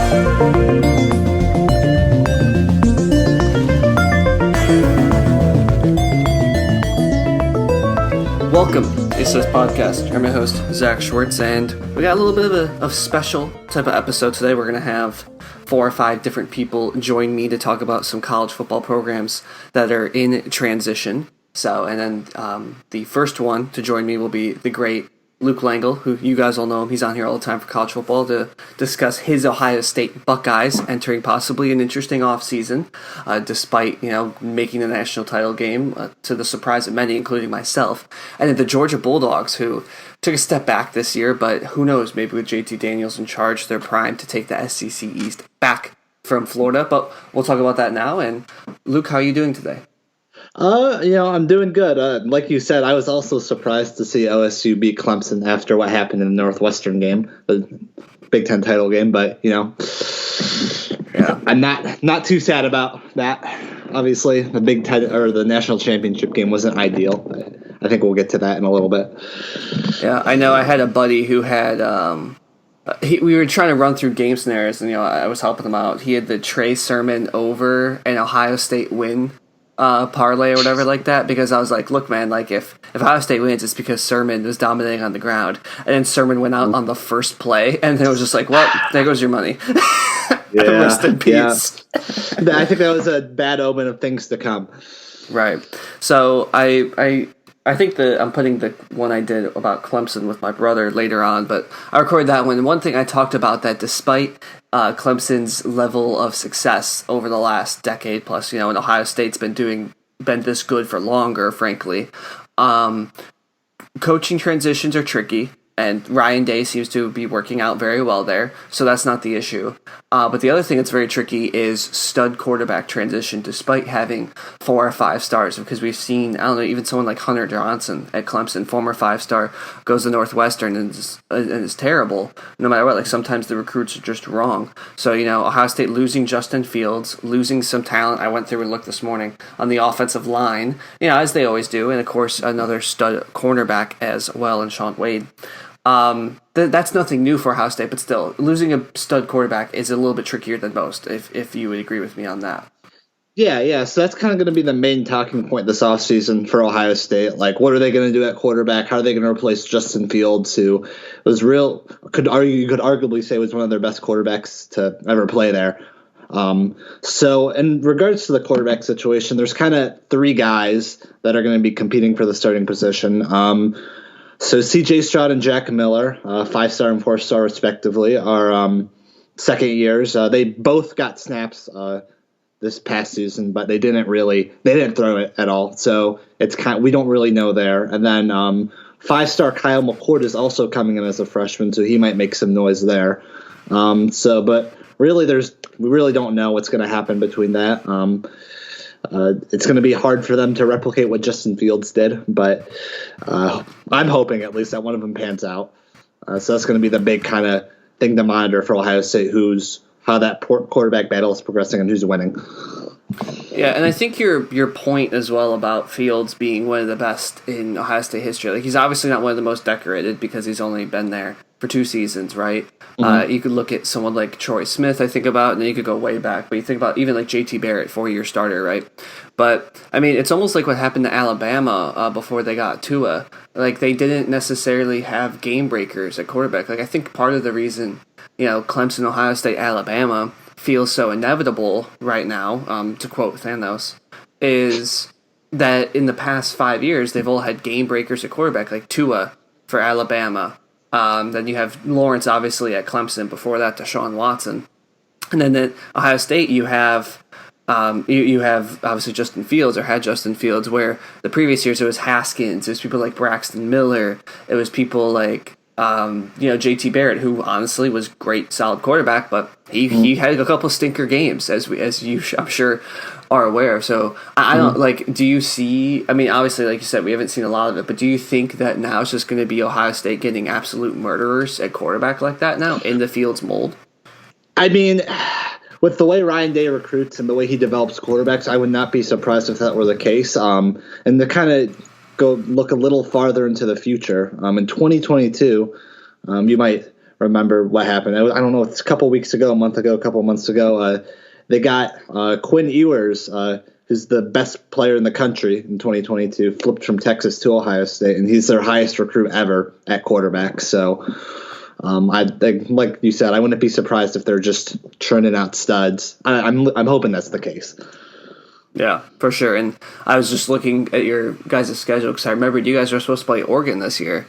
Welcome to this podcast. I'm your host, Zach Schwartz, and we got a little bit of a special type of episode today. We're going to have 4 or 5 different people join me to talk about some college football programs that are in transition. And then the first one to join me will be the great Luke Lengel, who you guys all know him. He's on here all the time for college football to discuss his Ohio State Buckeyes entering possibly an interesting offseason, despite, making the national title game to the surprise of many, including myself. And then the Georgia Bulldogs, who took a step back this year, but who knows, maybe with JT Daniels in charge, they're primed to take the SEC East back from Florida. But we'll talk about that now. And Luke, how are you doing today? I'm doing good. Like you said, I was also surprised to see OSU beat Clemson after what happened in the Northwestern game, the Big Ten title game. But yeah, I'm not too sad about that. Obviously, the Big Ten or the national championship game wasn't ideal. I think we'll get to that in a little bit. Yeah, I know. I had a buddy who had. We were trying to run through game scenarios, and I was helping him out. He had the Trey Sermon over an Ohio State win parlay or whatever like that, because I was like, look, man, like if Ohio State wins, it's because Sermon was dominating on the ground, and then Sermon went out on the first play, and it was just like, well, there goes your money. Yeah, rest in peace. Yeah. I think that was a bad omen of things to come. Right. So I think I'm putting the one I did about Clemson with my brother later on, but I recorded that one. And one thing I talked about that despite Clemson's level of success over the last decade plus, and Ohio State's been this good for longer, frankly. Coaching transitions are tricky, and Ryan Day seems to be working out very well there, so that's not the issue. But the other thing that's very tricky is stud quarterback transition, despite having 4 or 5 stars, because we've seen, even someone like Hunter Johnson at Clemson, former 5-star, goes to Northwestern and is terrible, no matter what. Like, sometimes the recruits are just wrong. So, Ohio State losing Justin Fields, losing some talent. I went through and looked this morning on the offensive line, as they always do, and of course another stud cornerback as well in Shaun Wade. That's nothing new for Ohio State, but still, losing a stud quarterback is a little bit trickier than most, if you would agree with me on that. Yeah, so that's kind of going to be the main talking point this offseason for Ohio State. Like, what are they going to do at quarterback? How are they going to replace Justin Fields, who was you could arguably say was one of their best quarterbacks to ever play there. So in regards to the quarterback situation, there's kind of 3 guys that are going to be competing for the starting position. So C.J. Stroud and Jack Miller, 5-star and 4-star respectively, are second years. They both got snaps this past season, but they didn't throw it at all. So we don't really know there. And then 5-star Kyle McCord is also coming in as a freshman, so he might make some noise there. But really, we really don't know what's going to happen between that. It's going to be hard for them to replicate what Justin Fields did, but I'm hoping at least that one of them pans out. So that's going to be the big kind of thing to monitor for Ohio State, how that quarterback battle is progressing and who's winning. Yeah, and I think your point as well about Fields being one of the best in Ohio State history. Like, he's obviously not one of the most decorated because he's only been there for 2 seasons, right? Mm-hmm. You could look at someone like Troy Smith, I think about, and then you could go way back. But you think about even like JT Barrett, 4-year starter, right? But, it's almost like what happened to Alabama before they got Tua. Like, they didn't necessarily have game breakers at quarterback. Like, I think part of the reason, Clemson, Ohio State, Alabama feels so inevitable right now, to quote Thanos, is that in the past 5 years, they've all had game breakers at quarterback, like Tua for Alabama. Then you have Lawrence, obviously, at Clemson. Before that, Deshaun Watson. And then at Ohio State, you have obviously Justin Fields, or had Justin Fields, where the previous years it was Haskins, it was people like Braxton Miller, it was people like JT Barrett, who honestly was great, solid quarterback, but he had a couple stinker games, as you I'm sure are aware of. So I don't do you see? Obviously, like you said, we haven't seen a lot of it, but do you think that now it's just going to be Ohio State getting absolute murderers at quarterback like that now in the Fields mold? With the way Ryan Day recruits and the way he develops quarterbacks, I would not be surprised if that were the case. And to kind of go look a little farther into the future, in 2022, you might remember what happened. I don't know, it's a couple weeks ago, a couple months ago. They got Quinn Ewers, who's the best player in the country in 2022, flipped from Texas to Ohio State, and he's their highest recruit ever at quarterback. So, like you said, I wouldn't be surprised if they're just churning out studs. I'm hoping that's the case. Yeah, for sure. And I was just looking at your guys' schedule because I remembered you guys were supposed to play Oregon this year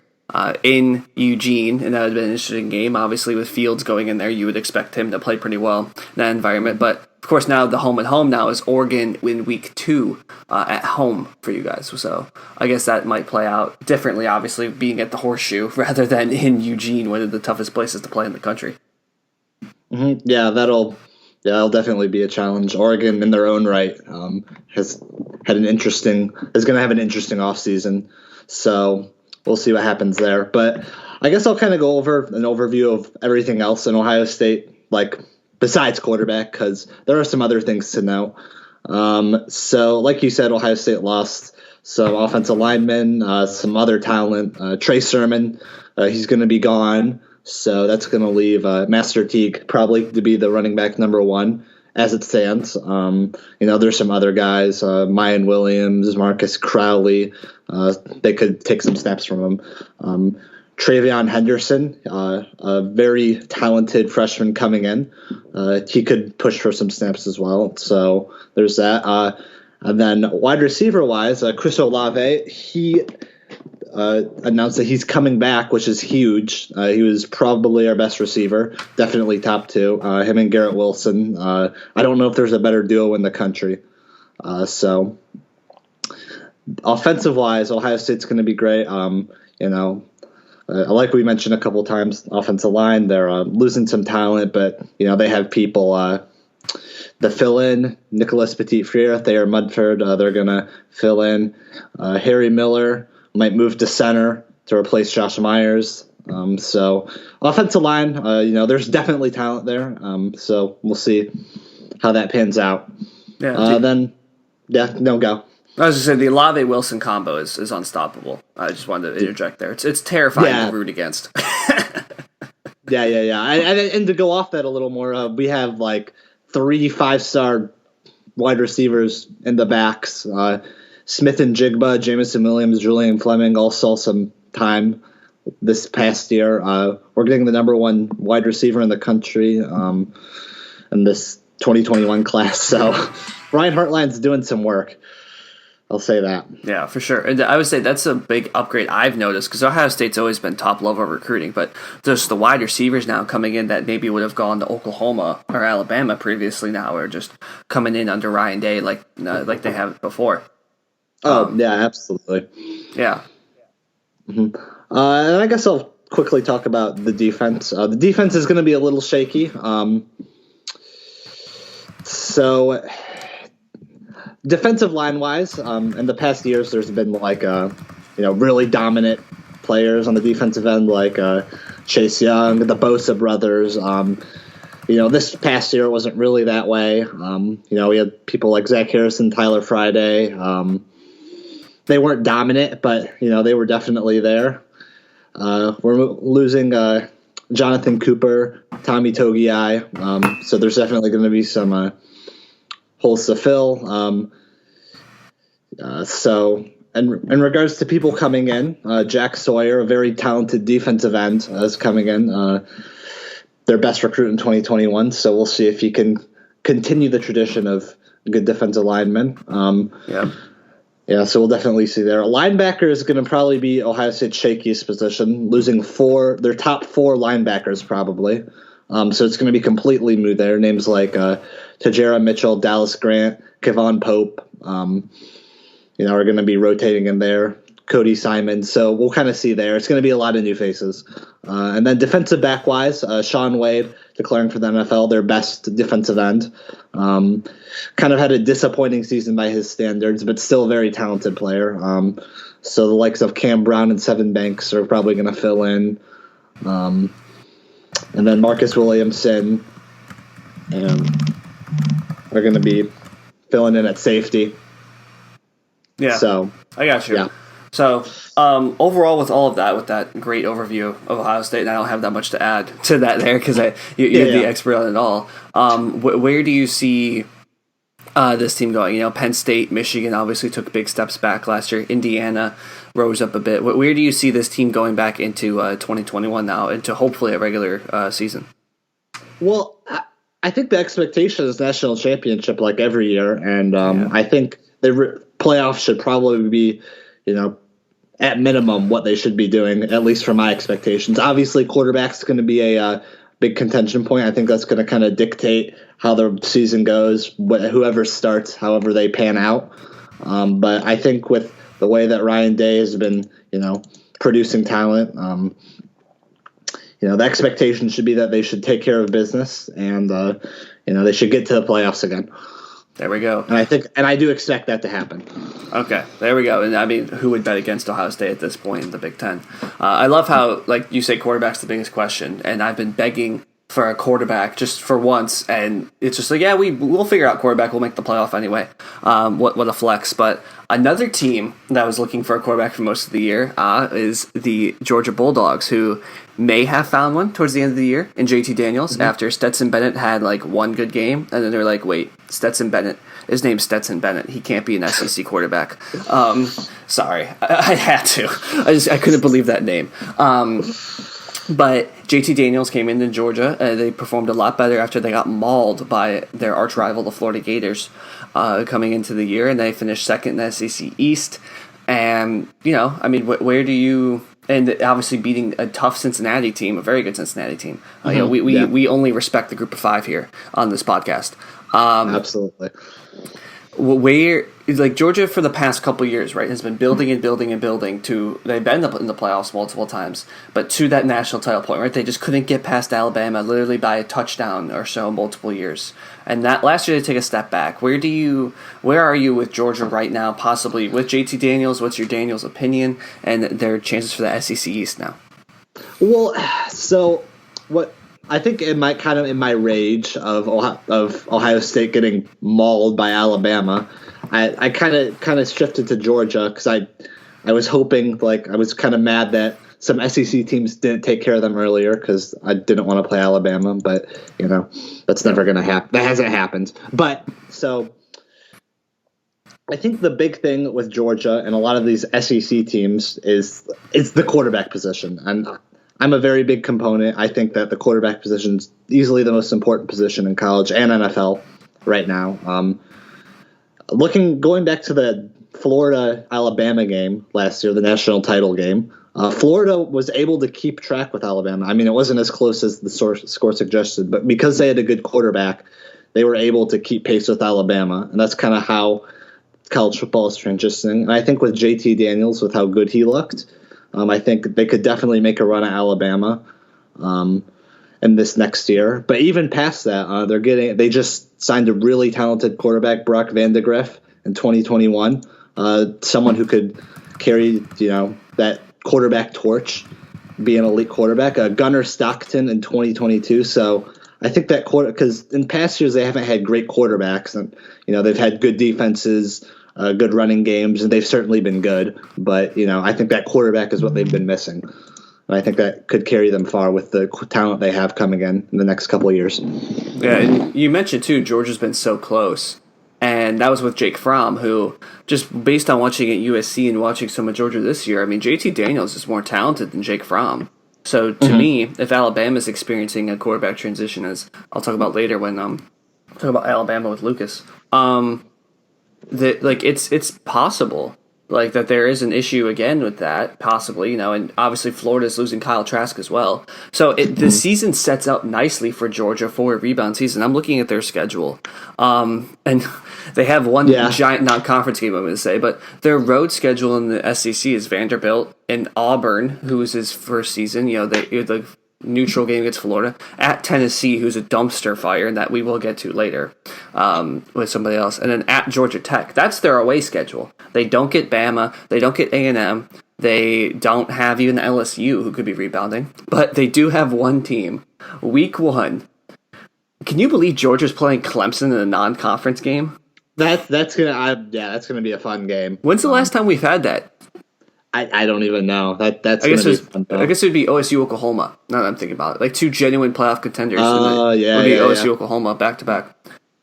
in Eugene, and that would have been an interesting game. Obviously, with Fields going in there, you would expect him to play pretty well in that environment. But, of course, now the home and home now is Oregon in week 2 at home for you guys. So I guess that might play out differently, obviously, being at the Horseshoe rather than in Eugene, one of the toughest places to play in the country. Mm-hmm. Yeah, that'll definitely be a challenge. Oregon, in their own right, is going to have an interesting offseason. So we'll see what happens there. But I guess I'll kind of go over an overview of everything else in Ohio State, like besides quarterback, because there are some other things to know. So like you said, Ohio State lost some offensive linemen, some other talent. Trey Sermon, he's going to be gone. So that's going to leave Master Teague probably to be the running back number 1 as it stands. There's some other guys, Mayan Williams, Marcus Crowley. They could take some snaps from him. Travion Henderson, a very talented freshman coming in. He could push for some snaps as well. So there's that. And then wide receiver wise, Chris Olave, he announced that he's coming back, which is huge. He was probably our best receiver, definitely top 2. Him and Garrett Wilson. I don't know if there's a better duo in the country. So offensive wise, Ohio State's going to be great. Like we mentioned a couple times, offensive line, they're losing some talent, but they have people. The fill-in, Nicholas Petit-Frere, Thayer Mudford, they're going to fill in. Harry Miller might move to center to replace Josh Myers. So offensive line, there's definitely talent there. So we'll see how that pans out. Yeah. Go. I was going to say the Olave-Wilson combo is unstoppable. I just wanted to interject there. It's terrifying to root against. Yeah. And to go off that a little more, we have like 3 5-star wide receivers in the backs. Smith and Jigba, Jamison Williams, Julian Fleming all saw some time this past year. We're getting the number 1 wide receiver in the country in this 2021 class. So Ryan Hartline's doing some work. I'll say that. Yeah, for sure. And I would say that's a big upgrade I've noticed because Ohio State's always been top-level recruiting, but there's the wide receivers now coming in that maybe would have gone to Oklahoma or Alabama previously now are just coming in under Ryan Day like they have before. Yeah, absolutely. Yeah. Mm-hmm. And I guess I'll quickly talk about the defense. The defense is going to be a little shaky. So defensive line wise, in the past years, there's been really dominant players on the defensive end, like Chase Young, the Bosa brothers. This past year it wasn't really that way. We had people like Zach Harrison, Tyler Friday. They weren't dominant, but they were definitely there. We're losing Jonathan Cooper, Tommy Togiai. So there's definitely going to be some holes to fill. So in regards to people coming in, Jack Sawyer, a very talented defensive end, is coming in. Their best recruit in 2021. So we'll see if he can continue the tradition of good defensive linemen. Yeah, so we'll definitely see there. Linebacker is going to probably be Ohio State's shakiest position, losing their top 4 linebackers probably. So it's going to be completely new there. Names like Tajera Mitchell, Dallas Grant, Kevon Pope, are going to be rotating in there. Cody Simon. So we'll kind of see there. It's going to be a lot of new faces. And then defensive back-wise, Sean Wade declaring for the NFL, their best defensive end. Kind of had a disappointing season by his standards, but still a very talented player. So the likes of Cam Brown and Sevin Banks are probably going to fill in. And then Marcus Williamson are going to be filling in at safety. Yeah. So I got you. Yeah. So, overall, with all of that, with that great overview of Ohio State, and I don't have that much to add to that there because you're the expert on it all. Where do you see this team going? You know, Penn State, Michigan obviously took big steps back last year. Indiana rose up a bit. Where do you see this team going back into 2021 now, into hopefully a regular season? Well, I think the expectation is national championship like every year, and I think the playoffs should probably be, at minimum what they should be doing, at least for my expectations. Obviously, quarterback's going to be a big contention point. I think that's going to kind of dictate how the season goes, whoever starts, however they pan out. But I think with the way that Ryan Day has been, producing talent, the expectation should be that they should take care of business and, they should get to the playoffs again. There we go. And I do expect that to happen. Okay, there we go. And I mean, who would bet against Ohio State at this point in the Big Ten? I love how, like you say, quarterback's the biggest question, and I've been begging for a quarterback just for once, and it's just like, yeah, we'll figure out quarterback. We'll make the playoff anyway. What a flex. But another team that was looking for a quarterback for most of the year is the Georgia Bulldogs, who may have found one towards the end of the year in JT Daniels after Stetson Bennett had like one good game, and then they're like, wait, Stetson Bennett. His name's Stetson Bennett. He can't be an SEC quarterback. Sorry, I had to. I couldn't believe that name. But JT Daniels came into Georgia. They performed a lot better after they got mauled by their arch rival, the Florida Gators, coming into the year, and they finished second in the SEC East. And, where do you... And obviously beating a tough Cincinnati team, a very good Cincinnati team. We only respect the group of five here on this podcast. Absolutely. Where, like, Georgia for the past couple of years, right, has been building and building and building to, they've been in the playoffs multiple times, but to that national title point, right, they just couldn't get past Alabama literally by a touchdown or so multiple years. And that last year they take a step back. Where are you with Georgia right now, possibly with JT Daniels? What's your Daniels opinion and their chances for the SEC East now? Well, so what I think in my rage of Ohio State getting mauled by Alabama, I kind of shifted to Georgia because I was hoping, like, I was kind of mad that some SEC teams didn't take care of them earlier because I didn't want to play Alabama, but that's never going to happen. That hasn't happened. But so I think the big thing with Georgia and a lot of these SEC teams is the quarterback position, and I'm a very big component. I think that the quarterback position is easily the most important position in college and NFL right now. Going back to the Florida-Alabama game last year, the national title game, Florida was able to keep track with Alabama. I mean, it wasn't as close as the score suggested, but because they had a good quarterback, they were able to keep pace with Alabama, and that's kind of how college football is transitioning. And I think with JT Daniels, with how good he looked, I think they could definitely make a run at Alabama in this next year. But even past that, they just signed a really talented quarterback, Brock Vandegrift, in 2021. Someone who could carry that quarterback torch, be an elite quarterback. Gunnar Stockton in 2022. So I think that because in past years they haven't had great quarterbacks, and they've had good defenses, good running games, and they've certainly been good. But I think that quarterback is what they've been missing, and I think that could carry them far with the talent they have coming in the next couple of years. Yeah, and you mentioned too, Georgia's been so close, and that was with Jake Fromm, who just based on watching at USC and watching some of Georgia this year, I mean, JT Daniels is more talented than Jake Fromm. So to me, if Alabama is experiencing a quarterback transition, as I'll talk about later when talk about Alabama with Lucas, that like it's possible like that there is an issue again with that possibly, and obviously Florida's losing Kyle Trask as well. So the season sets up nicely for Georgia for a rebound season. I'm looking at their schedule, and they have one giant non-conference game, I'm going to say, but their road schedule in the SEC is Vanderbilt and Auburn, who is his first season. The neutral game against Florida, at Tennessee, who's a dumpster fire, and that we will get to later with somebody else, and then at Georgia Tech. That's their away schedule. They don't get Bama, they don't get A&M, they don't have even LSU, who could be rebounding, but they do have one team. Week 1. Can you believe Georgia's playing Clemson in a non-conference game? That's gonna be a fun game. When's the last time we've had that? I don't even know. That's I guess gonna be fun, though. I guess it would be OSU Oklahoma. Now that I'm thinking about it, like two genuine playoff contenders. Oh, It yeah, would be yeah, OSU yeah. Oklahoma back to back.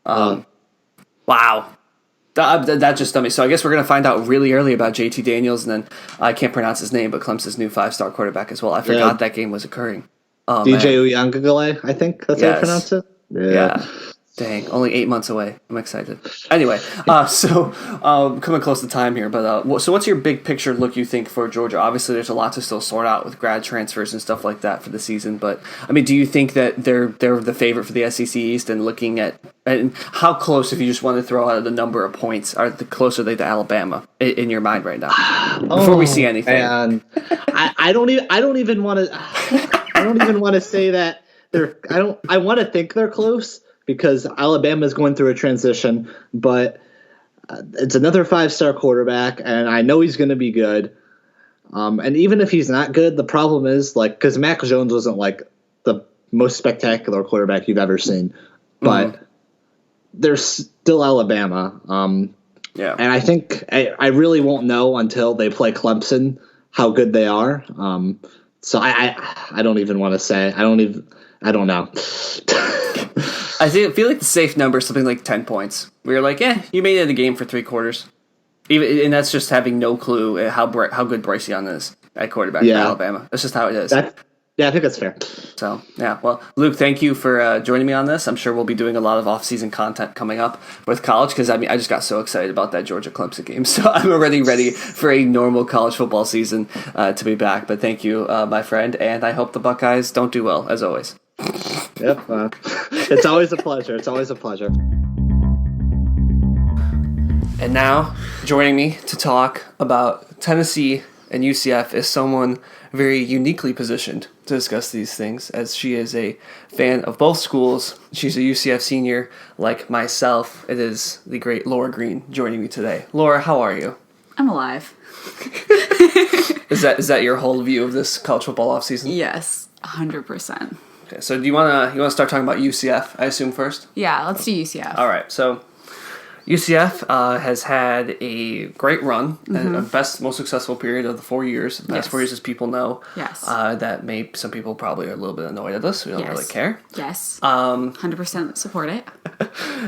Wow. That just stunned me. So I guess we're going to find out really early about JT Daniels, and then I can't pronounce his name, but Clemson's new 5-star quarterback as well. I forgot that game was occurring. Oh, DJ man. Uyunglele, I think that's how you pronounce it. Yeah. Dang, only 8 months away. I'm excited. Anyway, so coming close to time here, but so what's your big picture look you think for Georgia? Obviously, there's a lot to still sort out with grad transfers and stuff like that for the season, but I mean, do you think that they're the favorite for the SEC East? And looking at and how close, if you just want to throw out the number of points, are the closer they to Alabama in your mind right now? Before we see anything, and I don't even want to say that they're. I want to think they're close, because Alabama is going through a transition, but it's another 5-star quarterback, and I know he's going to be good. And even if he's not good, the problem is, like, because Mac Jones wasn't like the most spectacular quarterback you've ever seen, but they're still Alabama. And I think I really won't know until they play Clemson how good they are. So I don't even want to say. I don't know. I feel like the safe number is something like 10 points. We're like, you made it in the game for 3 quarters. And that's just having no clue at how good Bryce Young is at quarterback for Alabama. That's just how it is. I think that's fair. So, well, Luke, thank you for joining me on this. I'm sure we'll be doing a lot of off-season content coming up with college, because, I mean, I just got so excited about that Georgia-Clemson game. So I'm already ready for a normal college football season to be back. But thank you, my friend, and I hope the Buckeyes don't do well, as always. Yep. It's always a pleasure. It's always a pleasure. And now, joining me to talk about Tennessee and UCF is someone very uniquely positioned to discuss these things, as she is a fan of both schools. She's a UCF senior like myself. It is the great Laura Green joining me today. Laura, how are you? I'm alive. Is that your whole view of this college football offseason? Yes, 100%. Okay, so do you want to start talking about UCF, I assume, first? Yeah, let's do UCF. All right, so UCF has had a great run, and a most successful period of the 4 years. The past 4 years, as people know. Yes. Some people probably are a little bit annoyed at us. We don't really care. Yes. 100% support it.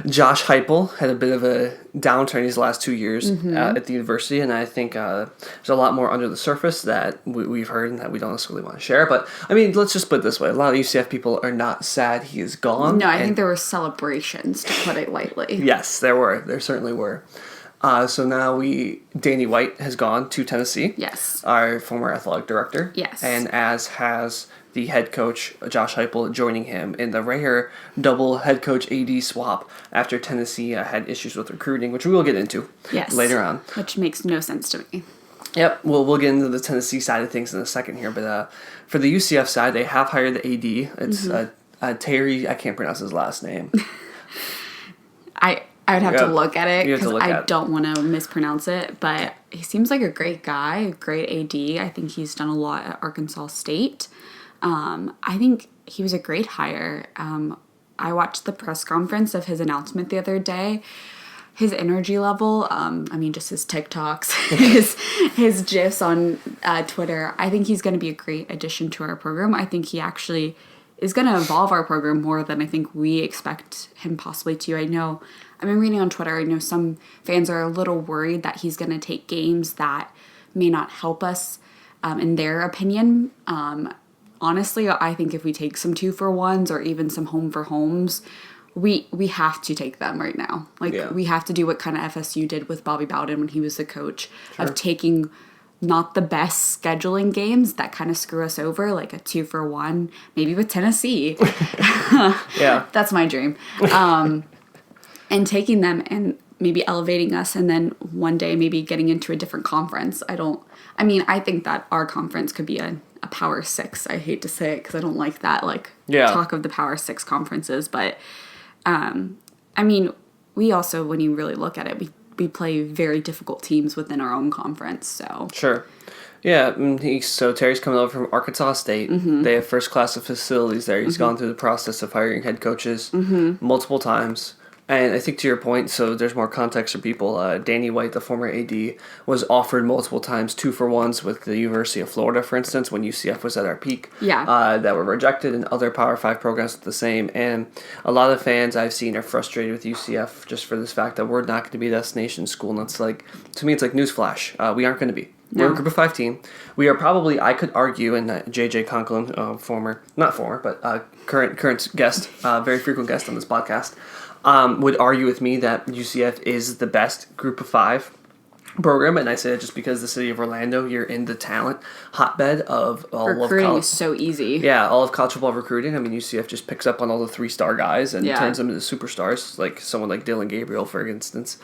Josh Heupel had a bit of a downturn these last 2 years at the university, and I think there's a lot more under the surface that we've heard and that we don't necessarily want to share. But, I mean, let's just put it this way. A lot of UCF people are not sad he is gone. No, I think there were celebrations, to put it lightly. Yes, there were. There certainly were. So now Danny White has gone to Tennessee. Yes. Our former athletic director. Yes. And as has the head coach, Josh Heupel, joining him in the rare double head coach AD swap after Tennessee had issues with recruiting, which we will get into later on. Which makes no sense to me. Yep, we'll get into the Tennessee side of things in a second here, but for the UCF side, they have hired the AD. It's Terry, I can't pronounce his last name. I would have to look at it, because I it. don't want to mispronounce it, but he seems like a great guy, a great AD. I think he's done a lot at Arkansas State. I think he was a great hire. I watched the press conference of his announcement the other day. His energy level, just his TikToks, his GIFs on Twitter, I think he's going to be a great addition to our program. I think he actually is going to evolve our program more than I think we expect him possibly to. I know, I've been reading on Twitter, I know some fans are a little worried that he's going to take games that may not help us in their opinion. Honestly, I think if we take some 2-for-1s or even some home for homes, we have to take them right now. We have to do what kind of FSU did with Bobby Bowden when he was the coach, of taking not the best scheduling games that kind of screw us over, like a 2-for-1, maybe with Tennessee. Yeah. That's my dream. And taking them and maybe elevating us, and then one day maybe getting into a different conference. I think that our conference could be a Power 6. I hate to say it because I don't like that talk of the Power 6 conferences, but we also, when you really look at it, we play very difficult teams within our own conference. So sure, yeah. So Terry's coming over from Arkansas State. They have first class of facilities there. He's gone through the process of hiring head coaches multiple times. And I think to your point, so there's more context for people. Danny White, the former AD, was offered multiple times 2-for-1s with the University of Florida, for instance, when UCF was at our peak. Yeah. That were rejected, and other Power 5 programs did the same. And a lot of fans I've seen are frustrated with UCF just for this fact that we're not going to be a destination school. And it's like, to me, it's like newsflash. We aren't going to be. No. We're a Group of 5 team. We are probably, I could argue, and JJ Conklin, current guest, very frequent guest on this podcast, would argue with me that UCF is the best Group of 5 program, and I say that just because the city of Orlando, you're in the talent hotbed of all Recruiting of college. is so easy. Yeah, all of college football recruiting. I mean, UCF just picks up on all the 3-star guys and Yeah. turns them into superstars, like someone like Dylan Gabriel, for instance.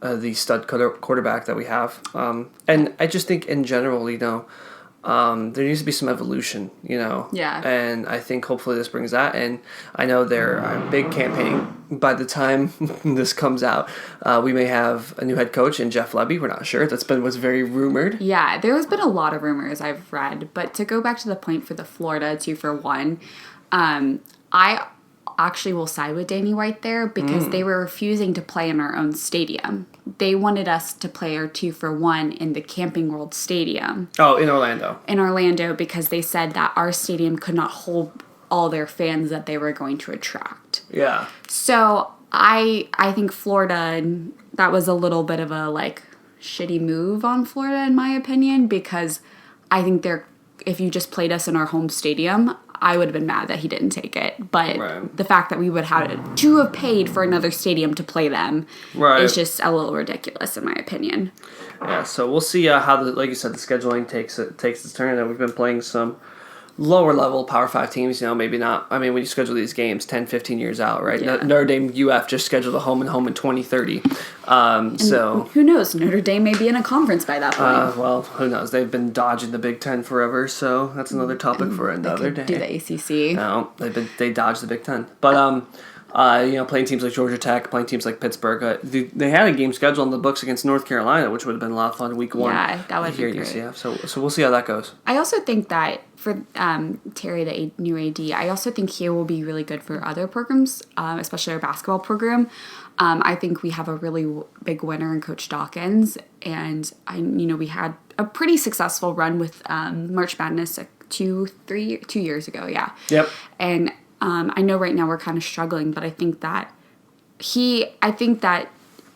The stud quarterback that we have. And I just think in general, there needs to be some evolution, Yeah. And I think hopefully this brings that. And I know there are big campaigning. By the time this comes out, we may have a new head coach in Jeff Lebby. We're not sure. Was very rumored. Yeah, there has been a lot of rumors I've read. But to go back to the point for the Florida 2-for-1, I actually will side with Danny White there because they were refusing to play in our own stadium. They wanted us to play our 2-for-1 in the Camping World Stadium. Oh, in Orlando. In Orlando, because they said that our stadium could not hold all their fans that they were going to attract. Yeah. So I think Florida, that was a little bit of a shitty move on Florida in my opinion, because I think if you just played us in our home stadium, I would have been mad that he didn't take it. But the fact that we would have to have paid for another stadium to play them is just a little ridiculous in my opinion. Yeah, so we'll see how, like you said, the scheduling takes its turn. And we've been playing some lower level Power 5 teams, maybe not. I mean, when you schedule these games 10, 15 years out, right? Yeah. Notre Dame UF just scheduled a home and home in 2030. So who knows? Notre Dame may be in a conference by that point. well, who knows? They've been dodging the Big Ten forever, so that's another topic for another day. Do the ACC. No, they dodged the Big Ten. But playing teams like Georgia Tech, playing teams like Pittsburgh, they had a game scheduled on the books against North Carolina, which would have been a lot of fun week 1. Yeah, that would here be at great. UCF. So we'll see how that goes. I also think that for Terry, the new AD, I also think he will be really good for other programs, especially our basketball program. I think we have a really big winner in Coach Dawkins, and we had a pretty successful run with March Madness 2 years ago. Yeah. Yep. And I know right now we're kind of struggling, but I think that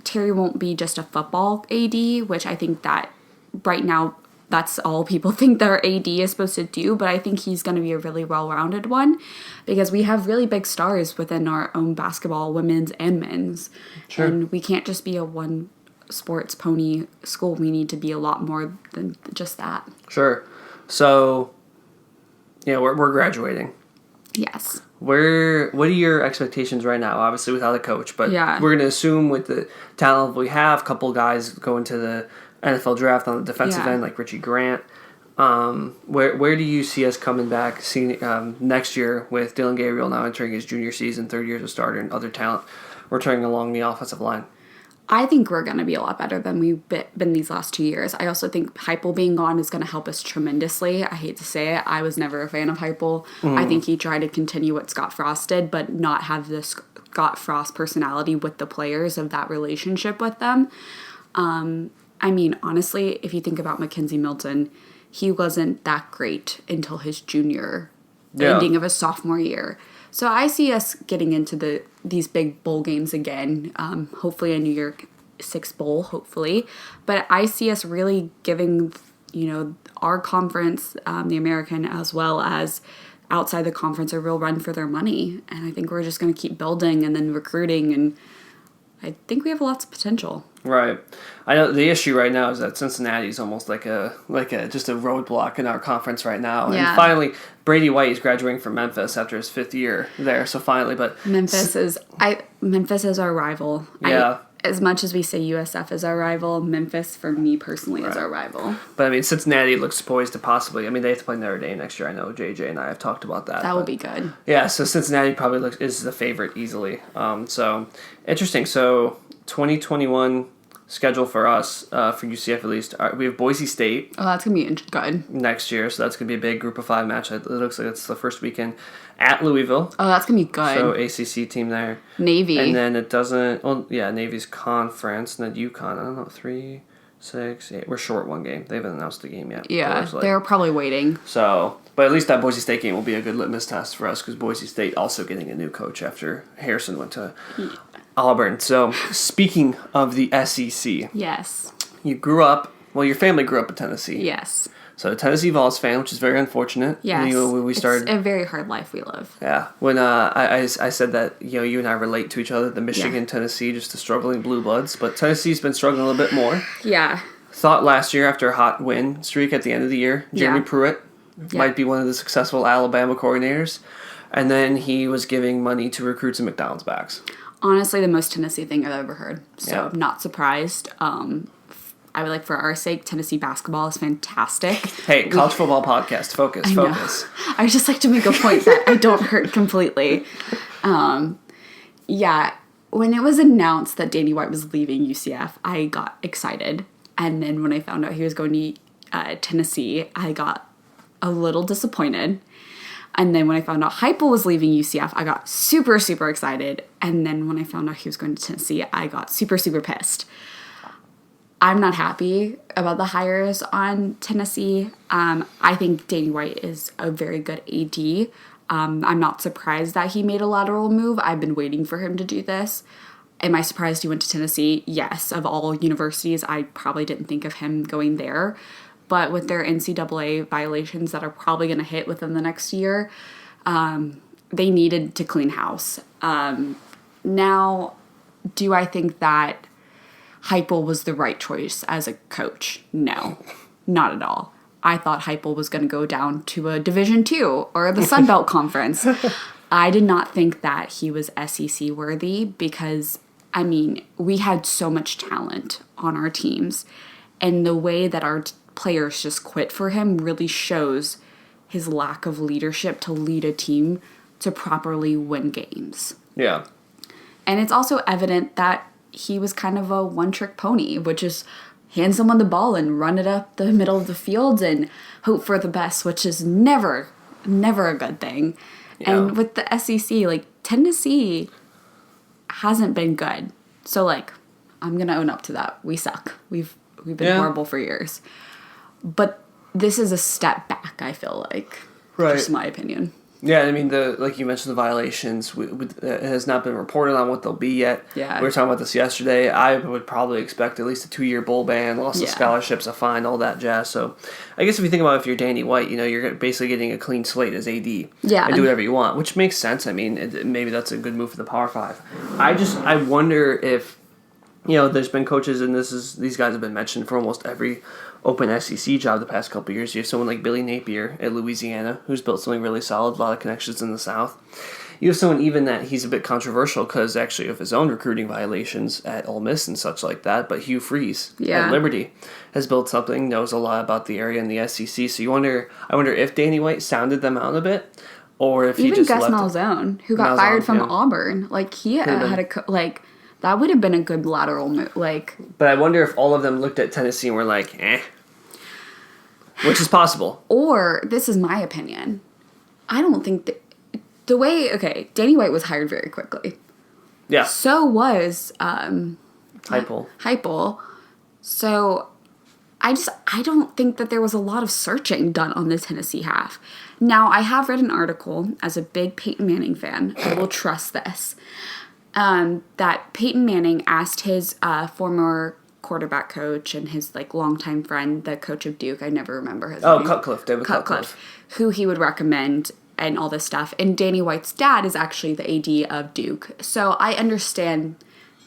Terry won't be just a football AD, which I think that right now that's all people think that our AD is supposed to do, but I think he's going to be a really well-rounded one because we have really big stars within our own basketball, women's and men's. Sure. And we can't just be a one sports pony school. We need to be a lot more than just that. Sure. So, we're graduating. Yes. What are your expectations right now? Obviously without a coach, but Yeah. we're going to assume with the talent we have, a couple guys going to the NFL draft on the defensive end like Richie Grant. Where do you see us coming back next year with Dylan Gabriel now entering his junior season, third year as a starter, and other talent returning along the offensive line? I think we're going to be a lot better than we've been these last 2 years. I also think Heupel being gone is going to help us tremendously. I hate to say it. I was never a fan of Heupel. I think he tried to continue what Scott Frost did, but not have the Scott Frost personality with the players of that relationship with them. I mean, honestly, if you think about Mackenzie Milton, he wasn't that great until his junior ending of his sophomore year. So I see us getting into these big bowl games again, hopefully a New Year's Six bowl, hopefully. But I see us really giving, our conference, the American, as well as outside the conference, a real run for their money. And I think we're just going to keep building and then recruiting, and I think we have lots of potential. Right. I know the issue right now is that Cincinnati is almost like a just a roadblock in our conference right now. Yeah. And finally, Brady White is graduating from Memphis after his 5th year there. So finally, but Memphis is our rival. Yeah. As much as we say USF is our rival, Memphis, for me personally, is our rival. But I mean, Cincinnati looks poised to possibly. I mean, they have to play Notre Dame next year. I know JJ and I have talked about that. That would be good. Yeah. So Cincinnati probably is the favorite easily. So interesting. So 2021 schedule for us, for UCF at least, we have Boise State. Oh, that's going to be good. Next year, so that's going to be a big Group of 5 match. It looks like it's the first weekend at Louisville. Oh, that's going to be good. So ACC team there. Navy. And then it doesn't, Navy's conference, and then UConn, I don't know, 3, 6, 8. We're short one game. They haven't announced the game yet. Yeah, they're probably waiting. So, but at least that Boise State game will be a good litmus test for us because Boise State also getting a new coach after Harrison went to Auburn. So, speaking of the SEC. Yes. You grew up, your family grew up in Tennessee. Yes. So, a Tennessee Vols fan, which is very unfortunate. Yes. We started, it's a very hard life we live. Yeah. When I said that, you and I relate to each other, the Michigan, Tennessee, just the struggling blue bloods. But Tennessee's been struggling a little bit more. Yeah. Thought last year, after a hot win streak at the end of the year, Jeremy Pruitt might be one of the successful Alabama coordinators. And then he was giving money to recruits and McDonald's backs. Honestly, the most Tennessee thing I've ever heard. So, not surprised. I would like, for our sake, Tennessee basketball is fantastic. Hey, college football podcast. Focus. I just like to make a point that I don't hurt completely. Yeah, when it was announced that Danny White was leaving UCF, I got excited. And then when I found out he was going to Tennessee, I got a little disappointed. And then when I found out Heupel was leaving UCF, I got super, super excited. And then when I found out he was going to Tennessee, I got super, super pissed. I'm not happy about the hires on Tennessee. I think Danny White is a very good AD. I'm not surprised that he made a lateral move. I've been waiting for him to do this. Am I surprised he went to Tennessee? Yes. Of all universities, I probably didn't think of him going there. But with their NCAA violations that are probably going to hit within the next year, they needed to clean house. Now, do I think that Heupel was the right choice as a coach? No, not at all. I thought Heupel was going to go down to a Division II or the Sun Belt Conference. I did not think that he was SEC worthy because, we had so much talent on our teams. And the way that our players just quit for him really shows his lack of leadership to lead a team to properly win games. Yeah. And it's also evident that he was kind of a one-trick pony, which is hand someone the ball and run it up the middle of the field and hope for the best, which is never a good thing. Yeah. And with the SEC, Tennessee hasn't been good. So, I'm going to own up to that. We suck. We've been horrible for years. But this is a step back, I feel like. Right. Just my opinion. Yeah, like you mentioned, the violations, it has not been reported on what they'll be yet. Yeah. We were talking about this yesterday. I would probably expect at least a 2-year bowl ban, loss of scholarships, a fine, all that jazz. So I guess if you think about if you're Danny White, you're basically getting a clean slate as AD. Yeah. And do whatever you want, which makes sense. Maybe that's a good move for the Power 5. I wonder if, there's been coaches, and these guys have been mentioned for almost every open SEC job the past couple of years. You have someone like Billy Napier at Louisiana, who's built something really solid, a lot of connections in the South. You have someone even that he's a bit controversial because actually of his own recruiting violations at Ole Miss and such like that, but Hugh Freeze at Liberty has built something, knows a lot about the area in the SEC. So I wonder if Danny White sounded them out a bit, or if he just Gus left Malzahn, who got fired from Auburn, he had that would have been a good lateral move. But I wonder if all of them looked at Tennessee and were like, which is possible. Or, this is my opinion, I don't think that Danny White was hired very quickly. Yeah. So was Heupel. So I don't think that there was a lot of searching done on the Tennessee half. Now, I have read an article as a big Peyton Manning fan. I will trust this. That Peyton Manning asked his former quarterback coach and his longtime friend, the coach of Duke, I never remember his name. David Cutcliffe, who he would recommend and all this stuff. And Danny White's dad is actually the AD of Duke, so I understand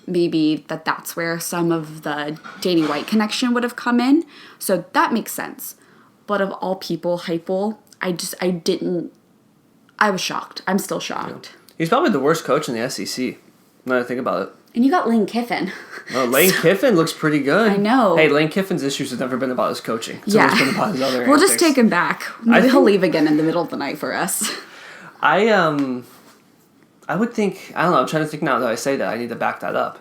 maybe that's where some of the Danny White connection would have come in. So that makes sense. But of all people, Heupel, I was shocked. I'm still shocked. Yeah. He's probably the worst coach in the SEC. Now that I think about it. And you got Lane Kiffin. Oh, Lane Kiffin looks pretty good. I know. Hey, Lane Kiffin's issues have never been about his coaching. It's always been about his other We'll antics. just take him back. Maybe he'll leave again in the middle of the night for us. I would think, I don't know, I'm trying to think now that I say that, I need to back that up.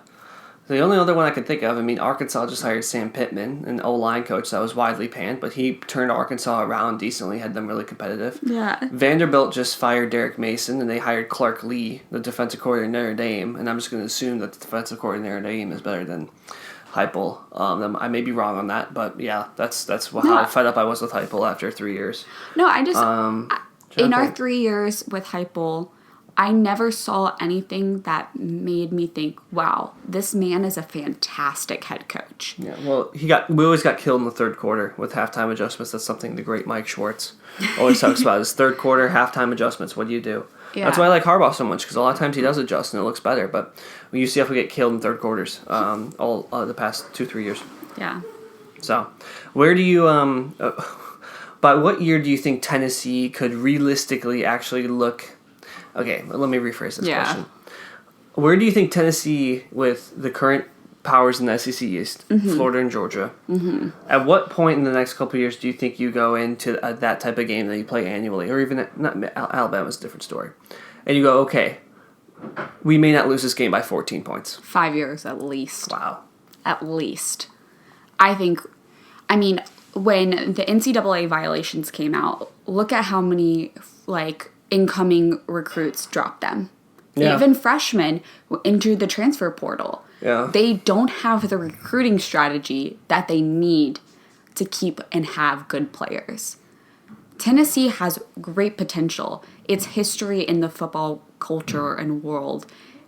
The only other one I can think of, I mean, Arkansas just hired Sam Pittman, an O-line coach that was widely panned, but he turned Arkansas around decently, had them really competitive. Yeah. Vanderbilt just fired Derek Mason, and they hired Clark Lee, the defensive coordinator at Notre Dame, and I'm just going to assume that the defensive coordinator at Notre Dame is better than Heupel. I may be wrong on that, but yeah, that's how fed up I was with Heupel after 3 years. No, I just in our 3 years with Heupel, I never saw anything that made me think, wow, this man is a fantastic head coach. Yeah, well, we always got killed in the third quarter with halftime adjustments. That's something the great Mike Schwartz always talks about, is third quarter halftime adjustments. What do you do? Yeah. That's why I like Harbaugh so much, because a lot of times he does adjust and it looks better. But UCF will get killed in third quarters all the past 2-3 years. Yeah. So, where do you by what year do you think Tennessee could realistically actually look? Okay, let me rephrase this question. Where do you think Tennessee, with the current powers in the SEC East, Florida and Georgia, at what point in the next couple of years do you think you go into that type of game that you play annually, or even Alabama's a different story, and you go, okay, we may not lose this game by 14 points? 5 years at least. Wow. At least. When the NCAA violations came out, look at how many, incoming recruits dropped them. Yeah. Even freshmen entered the transfer portal. Yeah. They don't have the recruiting strategy that they need to keep and have good players. Tennessee has great potential. Its history in the football culture and world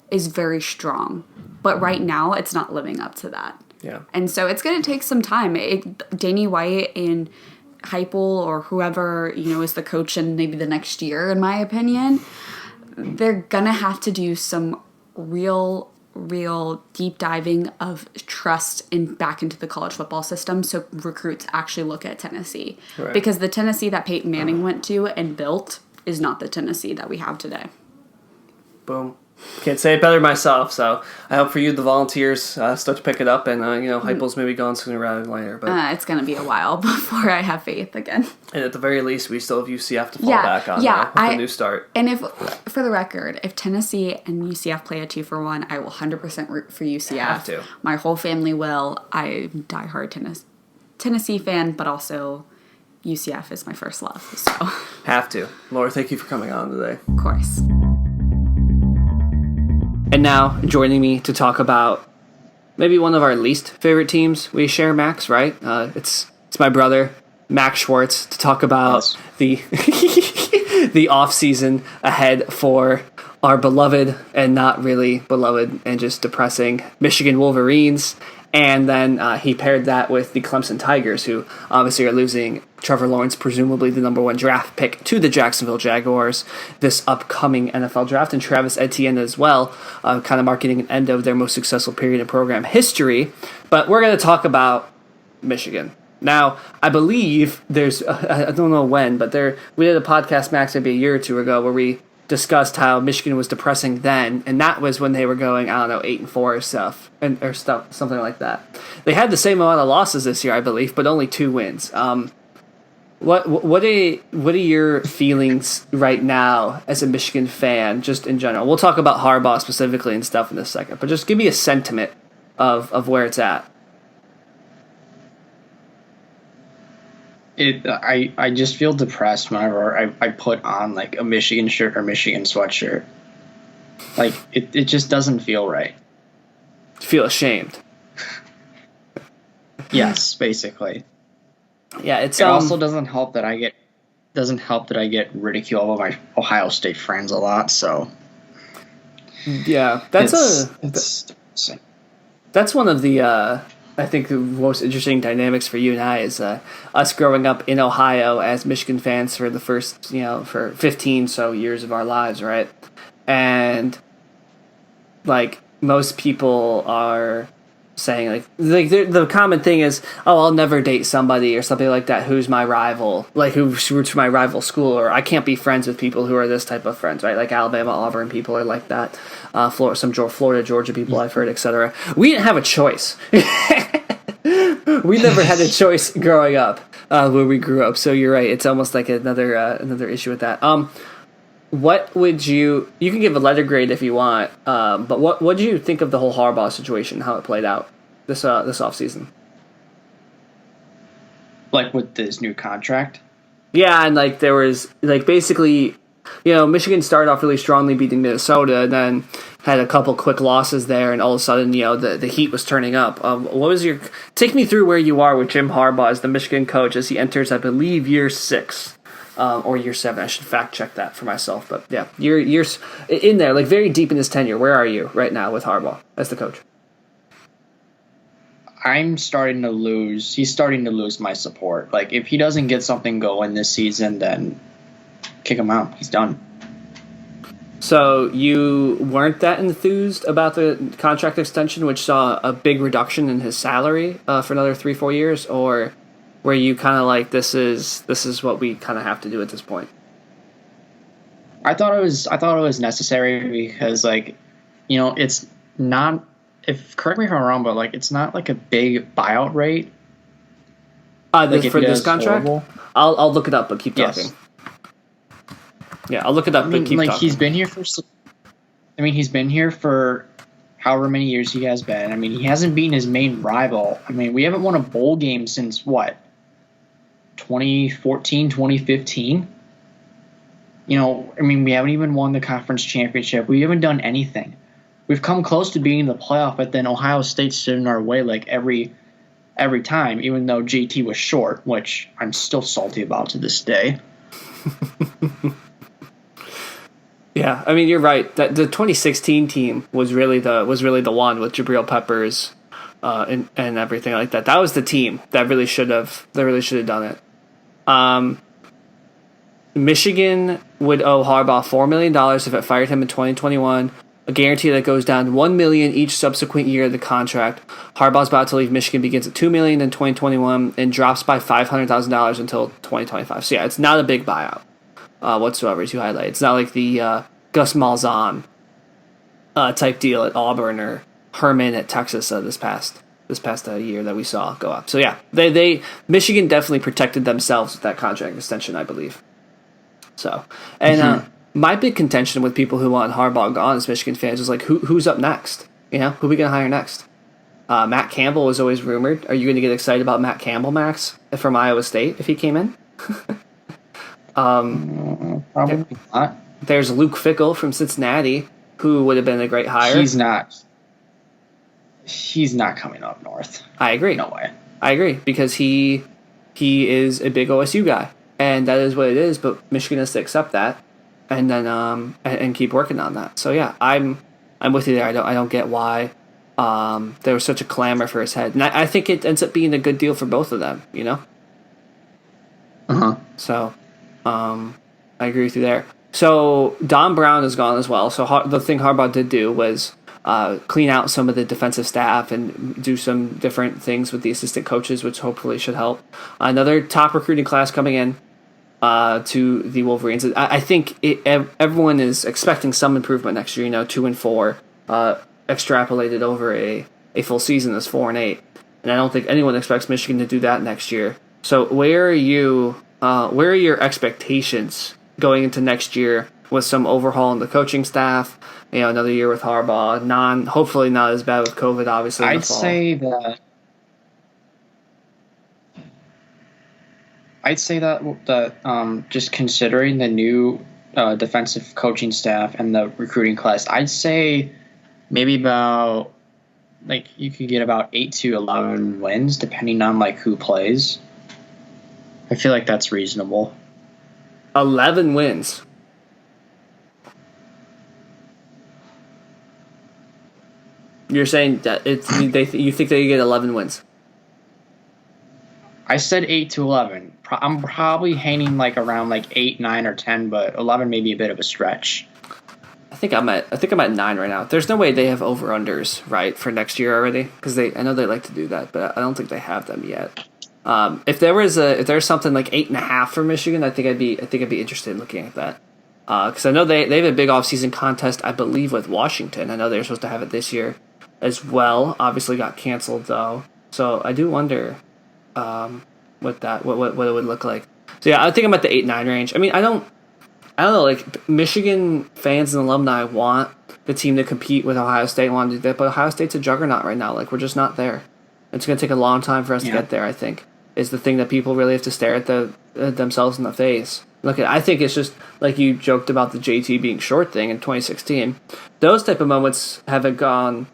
is very strong. But right now, it's not living up to that. Yeah. And so it's going to take some time. Danny White and Heupel, or whoever, is the coach in maybe the next year, in my opinion, they're going to have to do some real deep diving of trust back into the college football system, so recruits actually look at Tennessee. Right. Because the Tennessee that Peyton Manning went to and built is not the Tennessee that we have today. Boom. Can't say it better myself, so I hope for you the Volunteers start to pick it up, and Heupel's maybe gone sooner rather than later. But it's going to be a while before I have faith again. And at the very least, we still have UCF to fall back on with a new start. And if, for the record, if Tennessee and UCF play a 2-for-1, I will 100% root for UCF. Have to. My whole family will. I'm a diehard Tennessee fan, but also UCF is my first love. So have to. Laura, thank you for coming on today. Of course. And now, joining me to talk about maybe one of our least favorite teams we share, Max, right? It's my brother, Max Schwartz, to talk about the the offseason ahead for our beloved and not really beloved and just depressing Michigan Wolverines. And then he paired that with the Clemson Tigers, who obviously are losing Trevor Lawrence, presumably the number 1 draft pick, to the Jacksonville Jaguars this upcoming NFL draft, and Travis Etienne as well, kind of marking an end of their most successful period in program history. But we're going to talk about Michigan. Now, I believe there's, I don't know when, but we did a podcast, Max, maybe a year or two ago, where we discussed how Michigan was depressing then, and that was when they were going, 8-4 or stuff, or stuff, something like that. They had the same amount of losses this year, I believe, but only 2 wins. What are your feelings right now as a Michigan fan, just in general? We'll talk about Harbaugh specifically and stuff in a second, but just give me a sentiment of where it's at. I just feel depressed whenever I put on a Michigan shirt or Michigan sweatshirt. It just doesn't feel right. Feel ashamed. Yes, basically. Yeah, it also doesn't help that I get ridiculed by my Ohio State friends a lot. So yeah, that's one of the I think the most interesting dynamics for you and I is us growing up in Ohio as Michigan fans for the first, for 15 so years of our lives, right? And most people are saying the common thing is, oh, I'll never date somebody or something like that who's my rival, who roots for my rival school, or I can't be friends with people who are this type of friends, right? Like Alabama, Auburn people are like that. Florida, Georgia people I've heard, etc. We didn't have a choice. We never had a choice growing up where we grew up. So you're right. It's almost like another issue with that. what would you can give a letter grade if you want, but what did you think of the whole Harbaugh situation, how it played out this offseason? Like with this new contract? Yeah, and like there was like basically, Michigan started off really strongly beating Minnesota, and then had a couple quick losses there, and all of a sudden, the heat was turning up. What was take me through where you are with Jim Harbaugh as the Michigan coach as he enters, I believe, year 6 or year 7. I should fact check that for myself, but yeah, years in there, like very deep in his tenure. Where are you right now with Harbaugh as the coach? He's starting to lose my support. Like, if he doesn't get something going this season, then kick him out. He's done. So you weren't that enthused about the contract extension, which saw a big reduction in his salary for another 3-4 years, or were you kind of like, this is what we kind of have to do at this point? I thought it was necessary because, like, it's not. Correct me if I'm wrong, but like it's not like a big buyout rate. For this contract, horrible. I'll look it up, but keep talking. Yes. Yeah, I'll look it up, but keep talking. He's been here for however many years he has been. I mean, he hasn't beaten his main rival. I mean, we haven't won a bowl game since what? 2014, 2015. We haven't even won the conference championship. We haven't done anything. We've come close to being in the playoff, but then Ohio State stood in our way like every time, even though JT was short, which I'm still salty about to this day. Yeah, I mean, you're right. That the 2016 team was really the one with Jabril Peppers and everything like that. That was the team that really should have done it. Michigan would owe Harbaugh $4 million if it fired him in 2021. A guarantee that goes down $1 million each subsequent year of the contract. Harbaugh's about to leave Michigan begins at $2 million in 2021 and drops by $500,000 until 2025. So yeah, it's not a big buyout whatsoever, as you highlight. It's not like the Gus Malzahn type deal at Auburn or Herman at Texas this past year that we saw go up. So yeah, they Michigan definitely protected themselves with that contract extension, I believe. So and. My big contention with people who want Harbaugh gone as Michigan fans is like, who's up next? Who are we going to hire next? Matt Campbell was always rumored. Are you going to get excited about Matt Campbell, Max, from Iowa State if he came in? Probably not. There's Luke Fickell from Cincinnati, who would have been a great hire. He's not coming up north. I agree. No way. I agree, because he is a big OSU guy, and that is what it is, but Michigan has to accept that. And then and keep working on that. So yeah, I'm with you there. I don't get why there was such a clamor for his head, and I think it ends up being a good deal for both of them. So I agree with you there. So Don Brown is gone as well. So the thing Harbaugh did do was clean out some of the defensive staff and do some different things with the assistant coaches, which hopefully should help. Another top recruiting class coming in. To the Wolverines. I think everyone is expecting some improvement next year. 2-4, extrapolated over a full season is 4-8, and I don't think anyone expects Michigan to do that next year. So where are you? Where are your expectations going into next year with some overhaul in the coaching staff? Another year with Harbaugh. Hopefully not as bad with COVID. Obviously, I'd say that just considering the new defensive coaching staff and the recruiting class, I'd say maybe about you could get about 8 to 11 wins depending on who plays. I feel like that's reasonable. 11 wins. You're saying that you think they get 11 wins? I said 8 to 11. I'm probably hanging around 8, 9, or 10, but 11 may be a bit of a stretch. I think I'm at 9 right now. There's no way they have over unders right for next year already, because I know they like to do that, but I don't think they have them yet. If there's something like 8.5 for Michigan, I think I'd be interested in looking at that. Because I know they have a big offseason contest, I believe, with Washington. I know they were supposed to have it this year as well. Obviously got canceled though, so I do wonder. What it would look like. So yeah, I think I'm at the 8-9 range. I mean, I I don't know, like Michigan fans and alumni want the team to compete with Ohio State, want to do that, but Ohio State's a juggernaut right now. Like, we're just not there. It's going to take a long time for us to get there, I think, is the thing that people really have to stare at themselves in the face. Look, I think it's just like you joked about the JT being short thing in 2016. Those type of moments have gone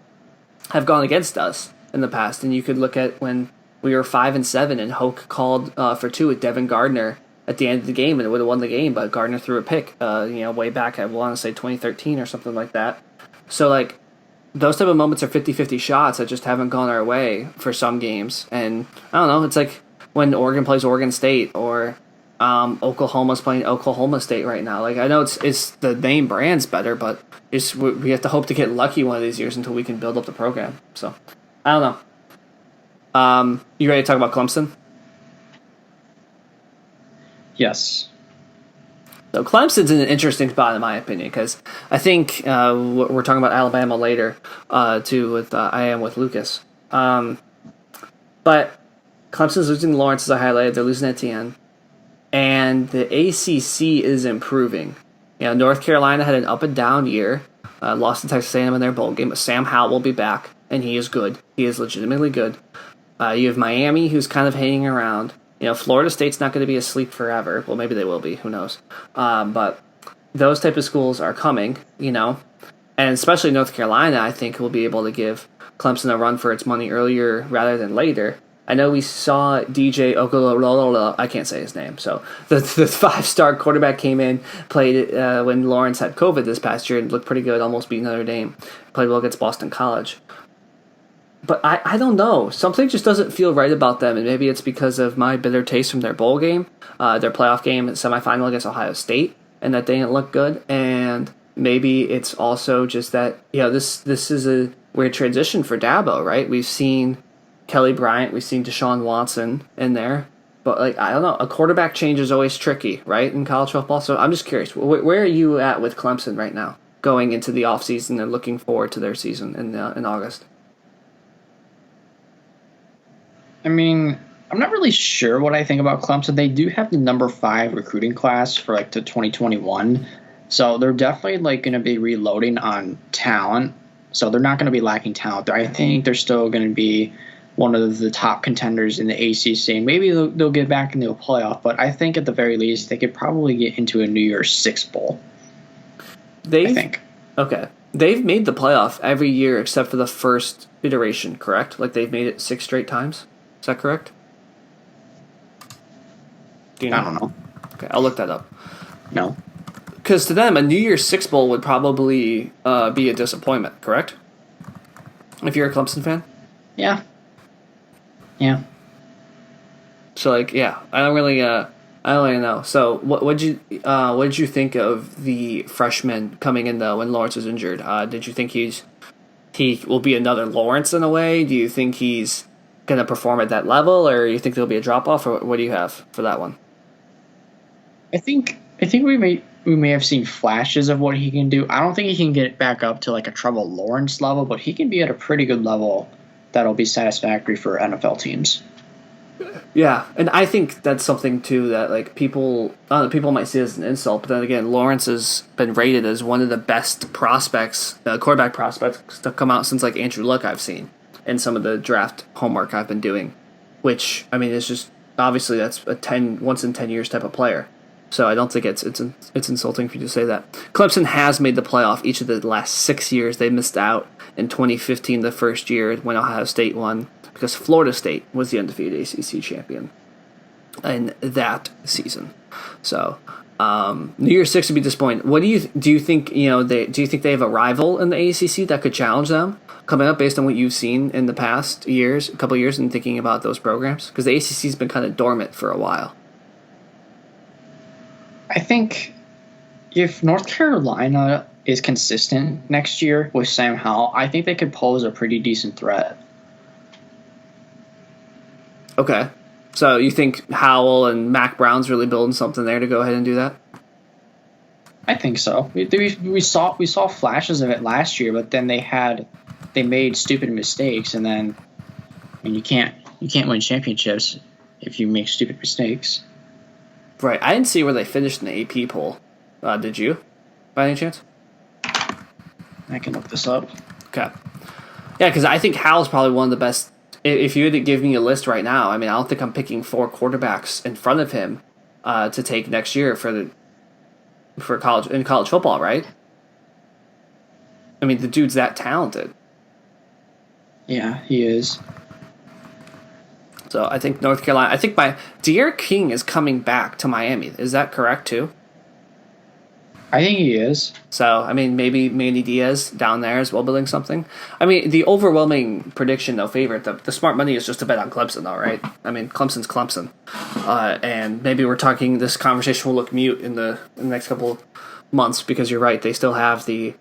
against us in the past, and you could look at when we were 5-7 and Hoke called for 2 with Devin Gardner at the end of the game, and it would have won the game, but Gardner threw a pick, way back, I want to say 2013 or something like that. So, like, those type of moments are 50-50 shots that just haven't gone our way for some games. And, I don't know, it's like when Oregon plays Oregon State, or Oklahoma's playing Oklahoma State right now. Like, I know it's the name brand's better, but we have to hope to get lucky one of these years until we can build up the program. So, I don't know. You ready to talk about Clemson? Yes. So Clemson's in an interesting spot, in my opinion, because I think we're talking about Alabama later, too, with I am with Lucas. But Clemson's losing Lawrence, as I highlighted. They're losing Etienne. And the ACC is improving. North Carolina had an up-and-down year, lost to Texas A&M in their bowl game, but Sam Howell will be back, and he is good. He is legitimately good. You have Miami, who's kind of hanging around. Florida State's not going to be asleep forever. Well, maybe they will be. Who knows? But those type of schools are coming, and especially North Carolina, I think, will be able to give Clemson a run for its money earlier rather than later. I know we saw DJ Okolololo, I can't say his name, so the 5-star quarterback came in, played when Lawrence had COVID this past year and looked pretty good, almost beat Notre Dame, played well against Boston College. But I don't know. Something just doesn't feel right about them, and maybe it's because of my bitter taste from their bowl game, their playoff game, semifinal against Ohio State, and that they didn't look good. And maybe it's also just that this is a weird transition for Dabo, right? We've seen Kelly Bryant, we've seen Deshaun Watson in there, but I don't know. A quarterback change is always tricky, right, in college football. So I'm just curious, where are you at with Clemson right now, going into the offseason and looking forward to their season in August? I mean, I'm not really sure what I think about Clemson. They do have the number 5 recruiting class for the 2021. So they're definitely going to be reloading on talent. So they're not going to be lacking talent there. I think they're still going to be one of the top contenders in the ACC. Maybe they'll get back into a playoff, but I think at the very least they could probably get into a New Year's Six bowl. I think. Okay. They've made the playoff every year except for the first iteration, correct? They've made it 6 straight times? Is that correct? Do you know? I don't know. Okay, I'll look that up. No. Because to them, a New Year's Six bowl would probably be a disappointment, correct? If you're a Clemson fan? Yeah. Yeah. So, I don't really know. So, what did you think of the freshman coming in, though, when Lawrence was injured? Did you think he will be another Lawrence in a way? Do you think he's going to perform at that level, or you think there'll be a drop-off, or what do you have for that one? I think we may have seen flashes of what he can do. I don't think he can get back up to a Trevor Lawrence level, but he can be at a pretty good level that'll be satisfactory for NFL teams. Yeah, and I think that's something too that people might see as an insult, but then again, Lawrence has been rated as one of the best prospects, quarterback prospects to come out since Andrew Luck I've seen in some of the draft homework I've been doing, which is just obviously that's a once in 10 years type of player. So I don't think it's insulting for you to say that. Clemson has made the playoff each of the last 6 years. They missed out in 2015, the first year when Ohio State won, because Florida State was the undefeated ACC champion in that season. So New Year's Six would be disappointing. What do you think? Do you think they have a rival in the ACC that could challenge them coming up, based on what you've seen in the past couple of years, and thinking about those programs? Because the ACC has been kind of dormant for a while. I think if North Carolina is consistent next year with Sam Howell, I think they could pose a pretty decent threat. Okay. So you think Howell and Mac Brown's really building something there to go ahead and do that? I think so. We saw flashes of it last year, but then they made stupid mistakes, and then you can't win championships if you make stupid mistakes. Right. I didn't see where they finished in the AP poll. Did you, by any chance? I can look this up. Okay. Yeah, because I think Howell's probably one of the best. If you had to give me a list right now, I mean, I don't think I'm picking 4 quarterbacks in front of him to take next year for college football, right? I mean, the dude's that talented. Yeah, he is. So I think North Carolina. I think De'Aaron King is coming back to Miami. Is that correct too? I think he is. So, I mean, maybe Manny Diaz down there as well building something. I mean, the overwhelming prediction, though, favorite, the smart money is just to bet on Clemson, though, right? I mean, Clemson's Clemson. And maybe this conversation will look mute in the next couple of months because you're right. They still have the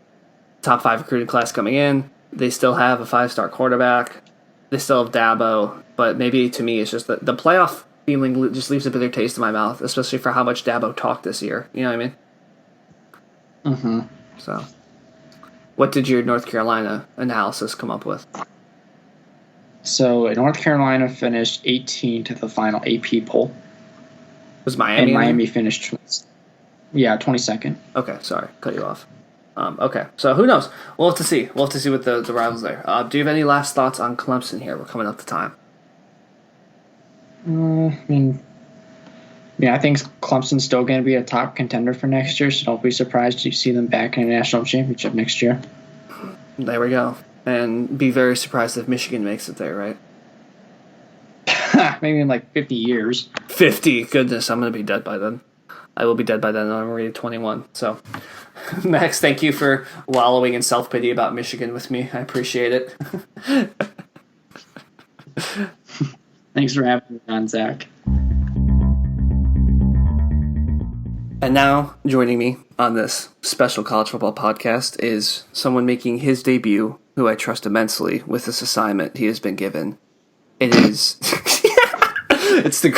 top 5 recruiting class coming in. They still have a 5-star quarterback. They still have Dabo. But maybe, to me, it's just the playoff feeling just leaves a bitter taste in my mouth, especially for how much Dabo talked this year. You know what I mean? Mm-hmm. So, what did your North Carolina analysis come up with? So, North Carolina finished 18 to the final AP poll. Was Miami? And Miami finished, 22nd. Okay, sorry, cut you off. Okay, so who knows? We'll have to see. We'll have to see what the rivals there. Do you have any last thoughts on Clemson here? We're coming up to time. I think Clemson's still going to be a top contender for next year, so don't be surprised to see them back in a national championship next year. There we go. And be very surprised if Michigan makes it there, right? Maybe in like 50 years. 50? Goodness, I'm going to be dead by then. I will be dead by then. I'm already 21. So, Max, thank you for wallowing in self-pity about Michigan with me. I appreciate it. Thanks for having me on, Zach. And now, joining me on this special college football podcast is someone making his debut, who I trust immensely with this assignment he has been given. It is... It's the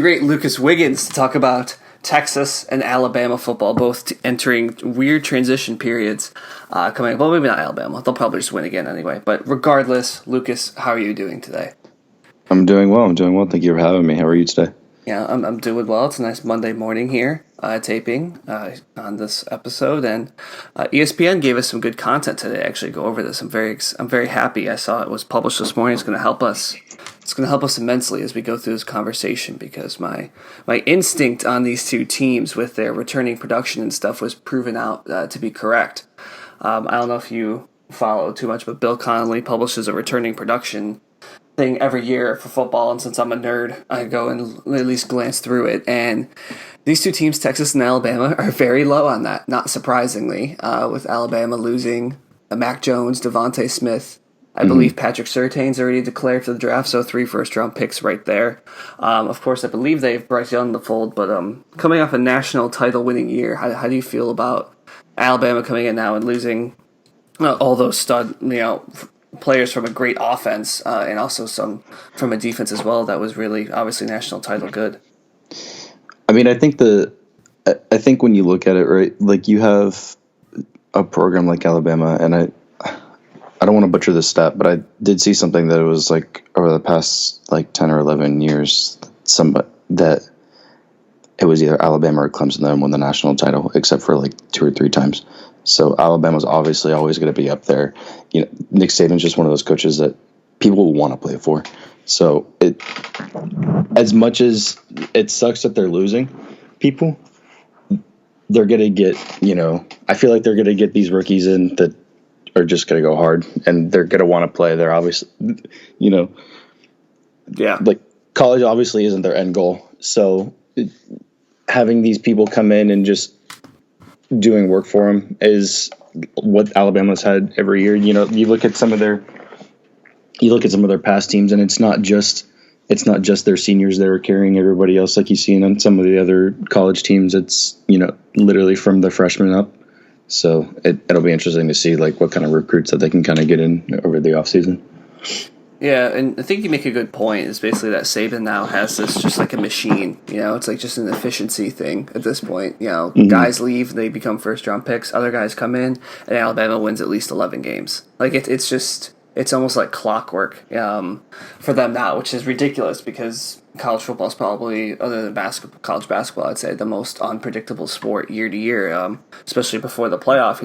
great Lucas Wiggins to talk about Texas and Alabama football, both entering weird transition periods coming up. Well, maybe not Alabama. They'll probably just win again anyway. But regardless, Lucas, how are you doing today? I'm doing well. Thank you for having me. How are you today? Yeah, I'm doing well. It's a nice Monday morning here, taping on this episode, and ESPN gave us some good content today. To actually go over this. I'm very happy. I saw it was published this morning. It's going to help us. It's going to help us immensely as we go through this conversation because my instinct on these two teams with their returning production and stuff was proven out to be correct. I don't know if you follow too much, but Bill Connolly publishes a returning production thing every year for football, and since I'm a nerd, I go and at least glance through it, and these two teams, Texas and Alabama, are very low on that, not surprisingly, with Alabama losing Mac Jones, Devontae Smith. I believe Patrick Surtain's already declared for the draft, so 3 first-round picks right there. Of course, I believe they have Bryce Young in the fold, but coming off a national title-winning year, how do you feel about Alabama coming in now and losing all those stud, players from a great offense and also some from a defense as well that was really obviously national title good? I mean, I think when you look at it, right, like you have a program like Alabama, and I don't want to butcher this stat, but I did see something that it was like over the past like 10 or 11 years, that it was either Alabama or Clemson that won the national title, except for like 2 or 3 times. So Alabama's obviously always going to be up there. Nick Saban's just one of those coaches that people will want to play for. So as much as it sucks that they're losing people, they're going to get, I feel like they're going to get these rookies in that are just going to go hard, and they're going to want to play. They're obviously, like college obviously isn't their end goal. So having these people come in and just doing work for them is what Alabama's had every year. You look at some of their past teams, and it's not just their seniors that are carrying everybody else like you see on some of the other college teams. It's literally from the freshmen up. So it'll be interesting to see like what kind of recruits that they can kind of get in over the offseason. Yeah, and I think you make a good point. Is basically that Saban now has this just like a machine. It's like just an efficiency thing at this point. Guys leave, they become first-round picks. Other guys come in, and Alabama wins at least 11 games. Like it's just it's almost like clockwork for them now, which is ridiculous because college football is probably, other than college basketball, I'd say the most unpredictable sport year to year, especially before the playoff.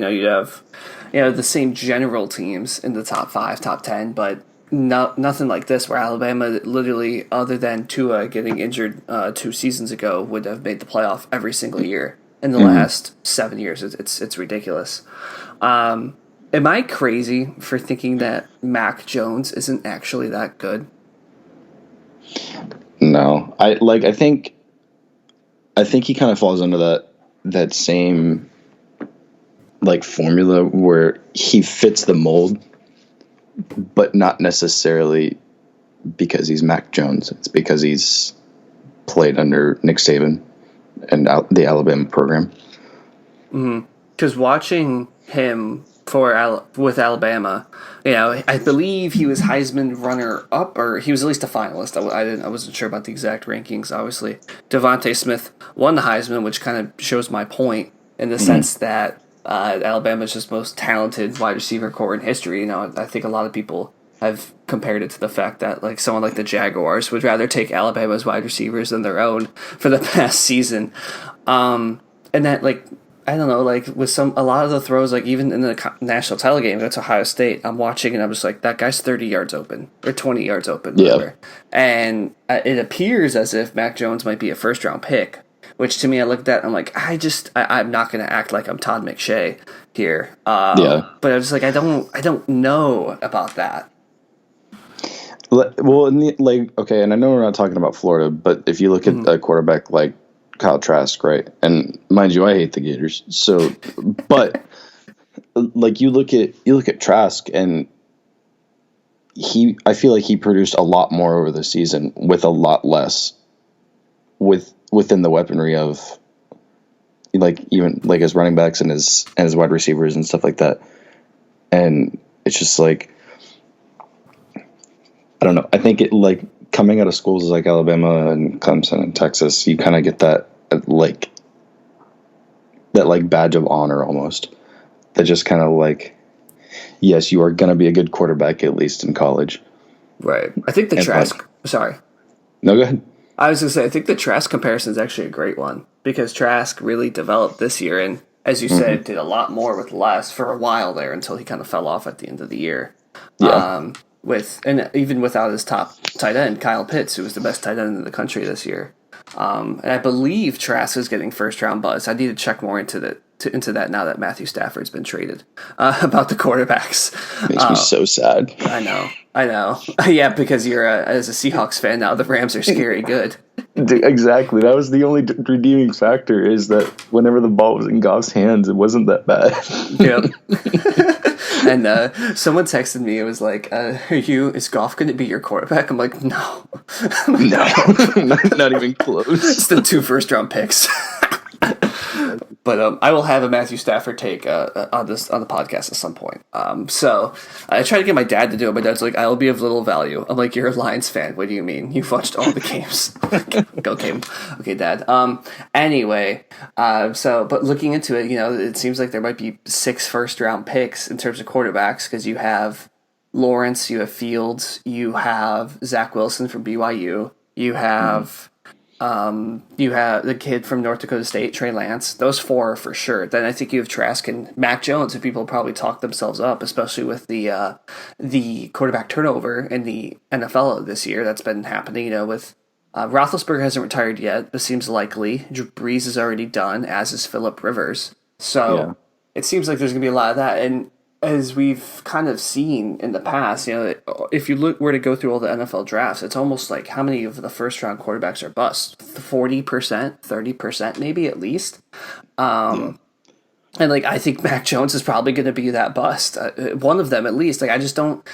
You have the same general teams in the top 5, top 10, but nothing like this where Alabama literally, other than Tua getting injured 2 seasons ago, would have made the playoff every single year in the last 7 years. It's ridiculous. Am I crazy for thinking that Mac Jones isn't actually that good? No, I think he kind of falls under that same like formula where he fits the mold, but not necessarily because he's Mac Jones. It's because he's played under Nick Saban and the Alabama program. Because watching him with Alabama, I believe he was Heisman runner-up, or he was at least a finalist. I wasn't sure about the exact rankings, obviously. Devontae Smith won the Heisman, which kind of shows my point in the sense that Alabama's just most talented wide receiver core in history. I think a lot of people have compared it to the fact that like someone like the Jaguars would rather take Alabama's wide receivers than their own for the past season. And that, like, I don't know, like with a lot of the throws, like even in the national title game against Ohio State, I'm watching and I'm just like, that guy's 30 yards open or 20 yards open. Whatever. And it appears as if Mac Jones might be a first round pick, which to me, I looked at, I'm like, I'm not going to act like I'm Todd McShay here. But I was like, I don't know about that. Well, okay, and I know we're not talking about Florida, but if you look at a quarterback like Kyle Trask, right? And mind you, I hate the Gators. So, but like you look at Trask, and I feel like he produced a lot more over the season with a lot less within the weaponry of like even like his running backs and his wide receivers and stuff like that. And it's just like, I don't know. I think it like coming out of schools like Alabama and Clemson and Texas, you kind of get that badge of honor almost. That just kind of like, yes, you are going to be a good quarterback at least in college. Right. I think the Trask. Sorry. No, go ahead. I was going to say, I think the Trask comparison is actually a great one because Trask really developed this year and, as you said, did a lot more with less for a while there until he kind of fell off at the end of the year. Yeah. And even without his top tight end, Kyle Pitts, who was the best tight end in the country this year. And I believe Trask is getting first round buzz. I need to check more into that now that Matthew Stafford's been traded about the quarterbacks. Makes me so sad. I know. Yeah, because you're as a Seahawks fan now, the Rams are scary good. Exactly. That was the only redeeming factor is that whenever the ball was in Goff's hands, it wasn't that bad. Yep. And someone texted me. It was like, is Goff going to be your quarterback? I'm like, no. No, not even close. It's the 2 first-round picks. But I will have a Matthew Stafford take on the podcast at some point. So I tried to get my dad to do it. My dad's like, "I will be of little value." I'm like, "You're a Lions fan. What do you mean? You've watched all the games." Okay, Dad. Anyway, but looking into it, it seems like there might be 6 first-round picks in terms of quarterbacks because you have Lawrence, you have Fields, you have Zach Wilson from BYU, you have. You have the kid from North Dakota State, Trey Lance. Those 4 are for sure. Then I think you have Trask and Mac Jones, who people probably talk themselves up, especially with the quarterback turnover in the NFL this year that's been happening. With Roethlisberger hasn't retired yet, but seems likely. Drew Brees is already done, as is Phillip Rivers. So It seems like there's going to be a lot of that. And as we've kind of seen in the past, if you were to go through all the NFL drafts, it's almost like how many of the first round quarterbacks are bust? 40%, 30% maybe at least. And I think Mac Jones is probably going to be that bust. One of them at least. I just don't.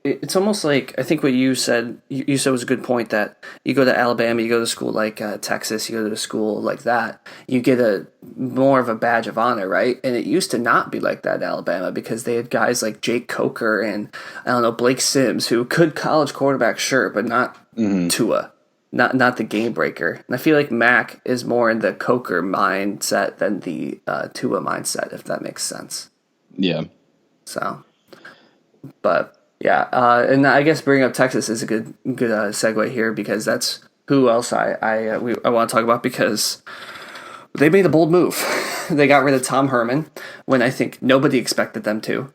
It's almost like I think what you said. You said was a good point that you go to Alabama, you go to school like Texas, you go to a school like that, you get more of a badge of honor, right? And it used to not be like that in Alabama because they had guys like Jake Coker and Blake Sims who could college quarterback, sure, but not Tua. Not the game breaker. And I feel like Mac is more in the Coker mindset than the Tua mindset, if that makes sense. Yeah. So, but But yeah, and I guess bringing up Texas is a good segue here, because that's who else I want to talk about, because they made a bold move. They got rid of Tom Herman when I think nobody expected them to.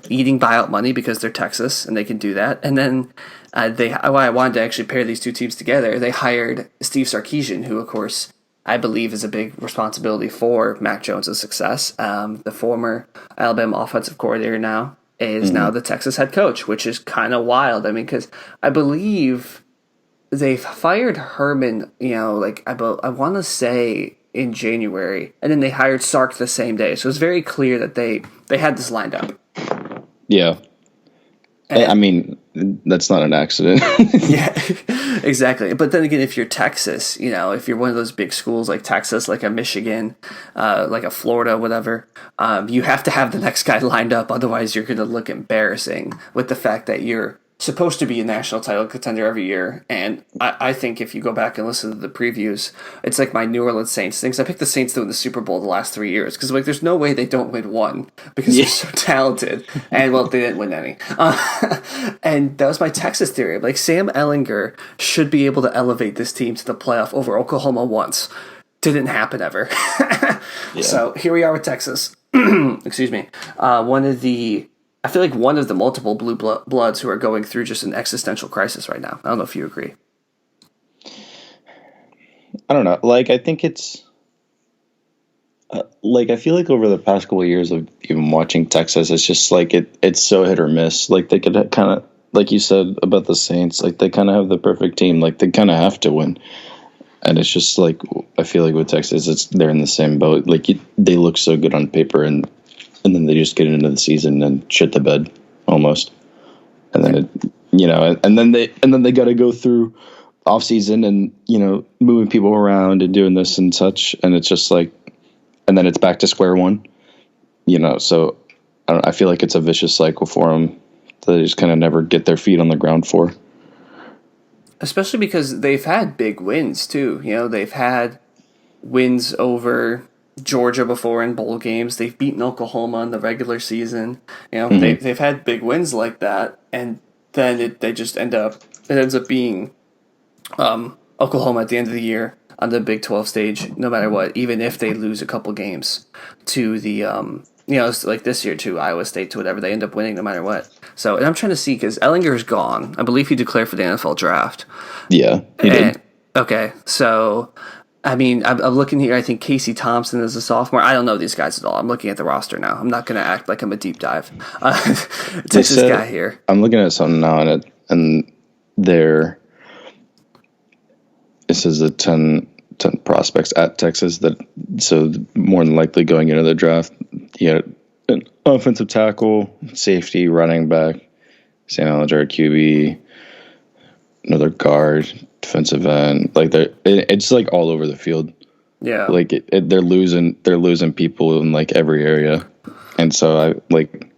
Eating buyout money because they're Texas and they can do that. And then I wanted to actually pair these two teams together. They hired Steve Sarkisian, who, of course, I believe is a big responsibility for Mac Jones' success. The former Alabama offensive coordinator now is now the Texas head coach, which is kind of wild. I mean, because I believe they fired Herman, I want to say in January, and then they hired Sark the same day. So it's very clear that they had this lined up. Yeah. I mean, that's not an accident. Yeah, exactly. But then again, if you're Texas, if you're one of those big schools like Texas, like a Michigan, like a Florida, whatever, you have to have the next guy lined up. Otherwise, you're going to look embarrassing with the fact that you're supposed to be a national title contender every year. And I think if you go back and listen to the previews, it's like my New Orleans Saints things. I picked the Saints to win the Super Bowl the last 3 years because there's no way they don't win one, because they're so talented. And they didn't win any. And that was my Texas theory. Like, Sam Ehlinger should be able to elevate this team to the playoff over Oklahoma once. Didn't happen ever. So here we are with Texas. Excuse me. I feel like one of the multiple blue bloods who are going through just an existential crisis right now. I don't know if you agree. I don't know. Like, I think it's I feel like over the past couple of years of even watching Texas, it's just like it's so hit or miss. Like, they could kind of, like you said about the Saints, like they kind of have the perfect team. Like, they kind of have to win. And it's just like, I feel like with Texas, they're in the same boat. Like, they look so good on paper, and then they just get into the season and shit the bed almost. And then and then they got to go through offseason and, moving people around and doing this and such. And it's just like, and then it's back to square one, so I feel like it's a vicious cycle for them that they just kind of never get their feet on the ground for. Especially because they've had big wins too. They've had wins over Georgia before in bowl games. They've beaten Oklahoma in the regular season. They've had big wins like that, and then it ends up being Oklahoma at the end of the year on the Big 12 stage, no matter what, even if they lose a couple games to the it's like this year to Iowa State, to whatever, they end up winning no matter what. So, and I'm trying to see, because Ellinger's gone. I believe he declared for the NFL draft. Yeah, he did. Okay, so I mean, I'm looking here. I think Casey Thompson is a sophomore. I don't know these guys at all. I'm looking at the roster now. I'm not going to act like I'm a deep dive. Texas guy here. I'm looking at something now, and it says the 10 prospects at Texas so more than likely going into the draft. You had an offensive tackle, safety, running back, St. Alger, QB, another guard, defensive end. Like, it's like all over the field. Yeah, like they're losing people in like every area, and so I don't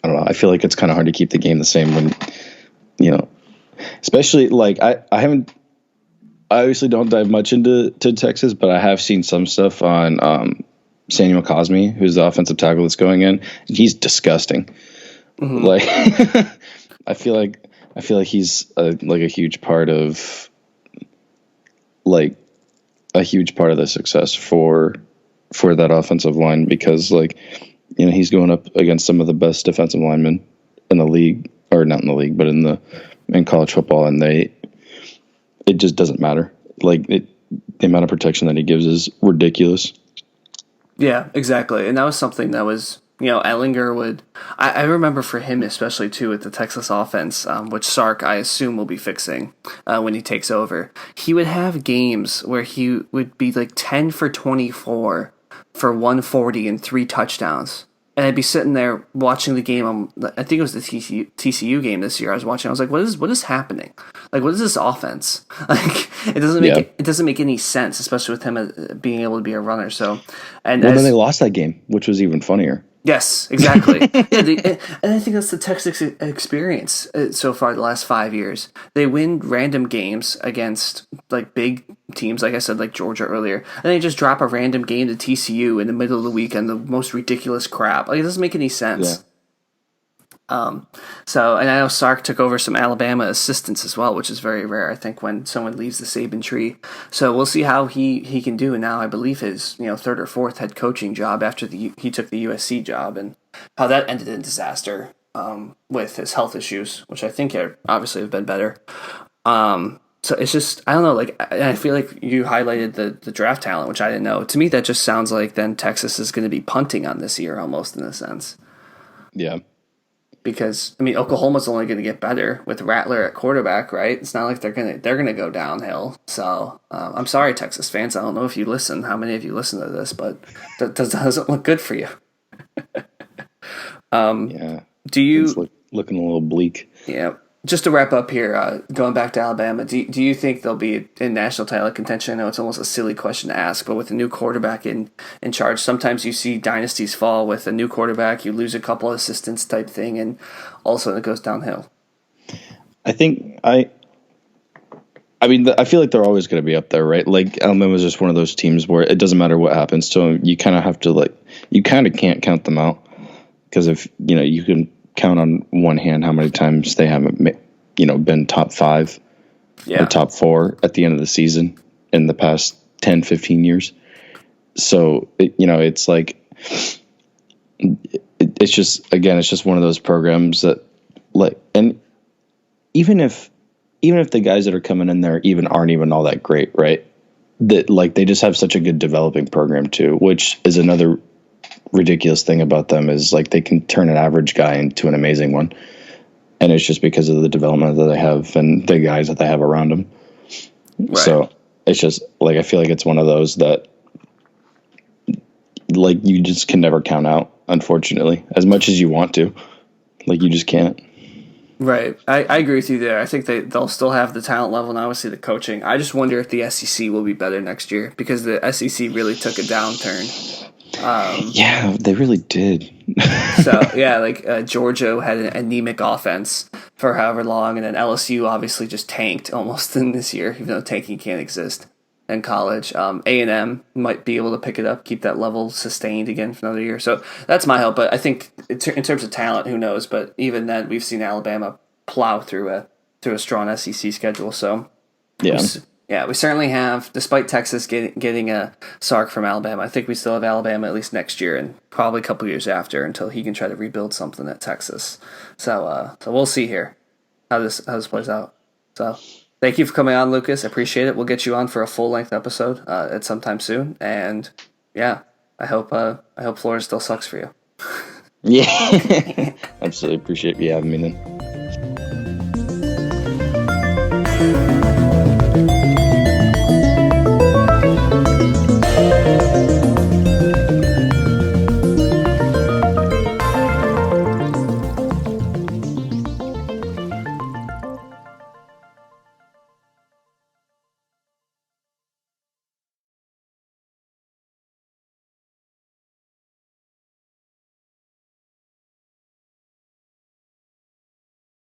know. I feel like it's kind of hard to keep the game the same when, especially like I obviously don't dive much into Texas, but I have seen some stuff on Samuel Cosme, who's the offensive tackle that's going in. And he's disgusting. Mm-hmm. Like, I feel like he's a huge part of the success for that offensive line, because he's going up against some of the best defensive linemen in the league, or not in the league, but in college football, and it just doesn't matter. Like, the amount of protection that he gives is ridiculous. Yeah, exactly. And that was something that was, Ehlinger would... I remember for him especially, too, with the Texas offense, which Sark, I assume, will be fixing when he takes over. He would have games where he would be 10 for 24 for 140 and 3 touchdowns. And I'd be sitting there watching the game. I think it was the TCU game this year. I was watching. I was like, "What is happening? Like, what is this offense? Like, it doesn't make any sense, especially with him being able to be a runner." So, and then they lost that game, which was even funnier. Yes, exactly. And I think that's the Texas experience so far the last 5 years. They win random games against big teams, like I said, like Georgia earlier, and they just drop a random game to TCU in the middle of the week and the most ridiculous crap. Like, it doesn't make any sense. So, and I know Sark took over some Alabama assistants as well, which is very rare, I think, when someone leaves the Saban tree. So we'll see how he can do. And now I believe his third or fourth head coaching job after he took the USC job, and how that ended in disaster with his health issues, which I think obviously have been better. So it's just, I don't know, like, I feel like you highlighted the draft talent, which I didn't know. To me, that just sounds like then Texas is going to be punting on this year almost in a sense. Yeah. Because, I mean, Oklahoma's only going to get better with Rattler at quarterback, right? It's not like they're gonna go downhill. So I'm sorry, Texas fans. I don't know if you listen, how many of you listen to this, but that doesn't look good for you. Yeah. Do you it's looking a little bleak? Yeah. Just to wrap up here, going back to Alabama, do you think they'll be in national title contention? I know it's almost a silly question to ask, but with a new quarterback in charge, sometimes you see dynasties fall with a new quarterback. You lose a couple of assistants type thing, and all of a sudden it goes downhill. I think I feel like they're always going to be up there, right? Like Alabama is just one of those teams where it doesn't matter what happens to them. You kind of have to you kind of can't count them out, because if you can count on one hand how many times they haven't been top 5 or top 4 at the end of the season in the past 10, 15 years. So it's like it's just one of those programs that and even if the guys that are coming in there aren't even all that great, right? That they just have such a good developing program too, which is another ridiculous thing about them, is they can turn an average guy into an amazing one, and it's just because of the development that they have and the guys that they have around them. Right. So it's just I feel like it's one of those that you just can never count out, unfortunately, as much as you want to. You just can't. Right. I agree with you there. I think they'll still have the talent level and obviously the coaching. I just wonder if the SEC will be better next year, because the SEC really took a downturn. Yeah, they really did. So yeah, Georgia had an anemic offense for however long, and then LSU obviously just tanked almost in this year, even though tanking can't exist in college. A&M might be able to pick it up, keep that level sustained again for another year. So that's my hope. But I think in terms of talent, who knows? But even then, we've seen Alabama plow through a strong SEC schedule. So yeah, we certainly have, despite Texas getting a Sark from Alabama, I think we still have Alabama at least next year and probably a couple years after, until he can try to rebuild something at Texas. So we'll see here how this plays out. So thank you for coming on, Lucas. I appreciate it. We'll get you on for a full-length episode at some time soon. And yeah, I hope Florida still sucks for you. Yeah, absolutely. Appreciate you having me then.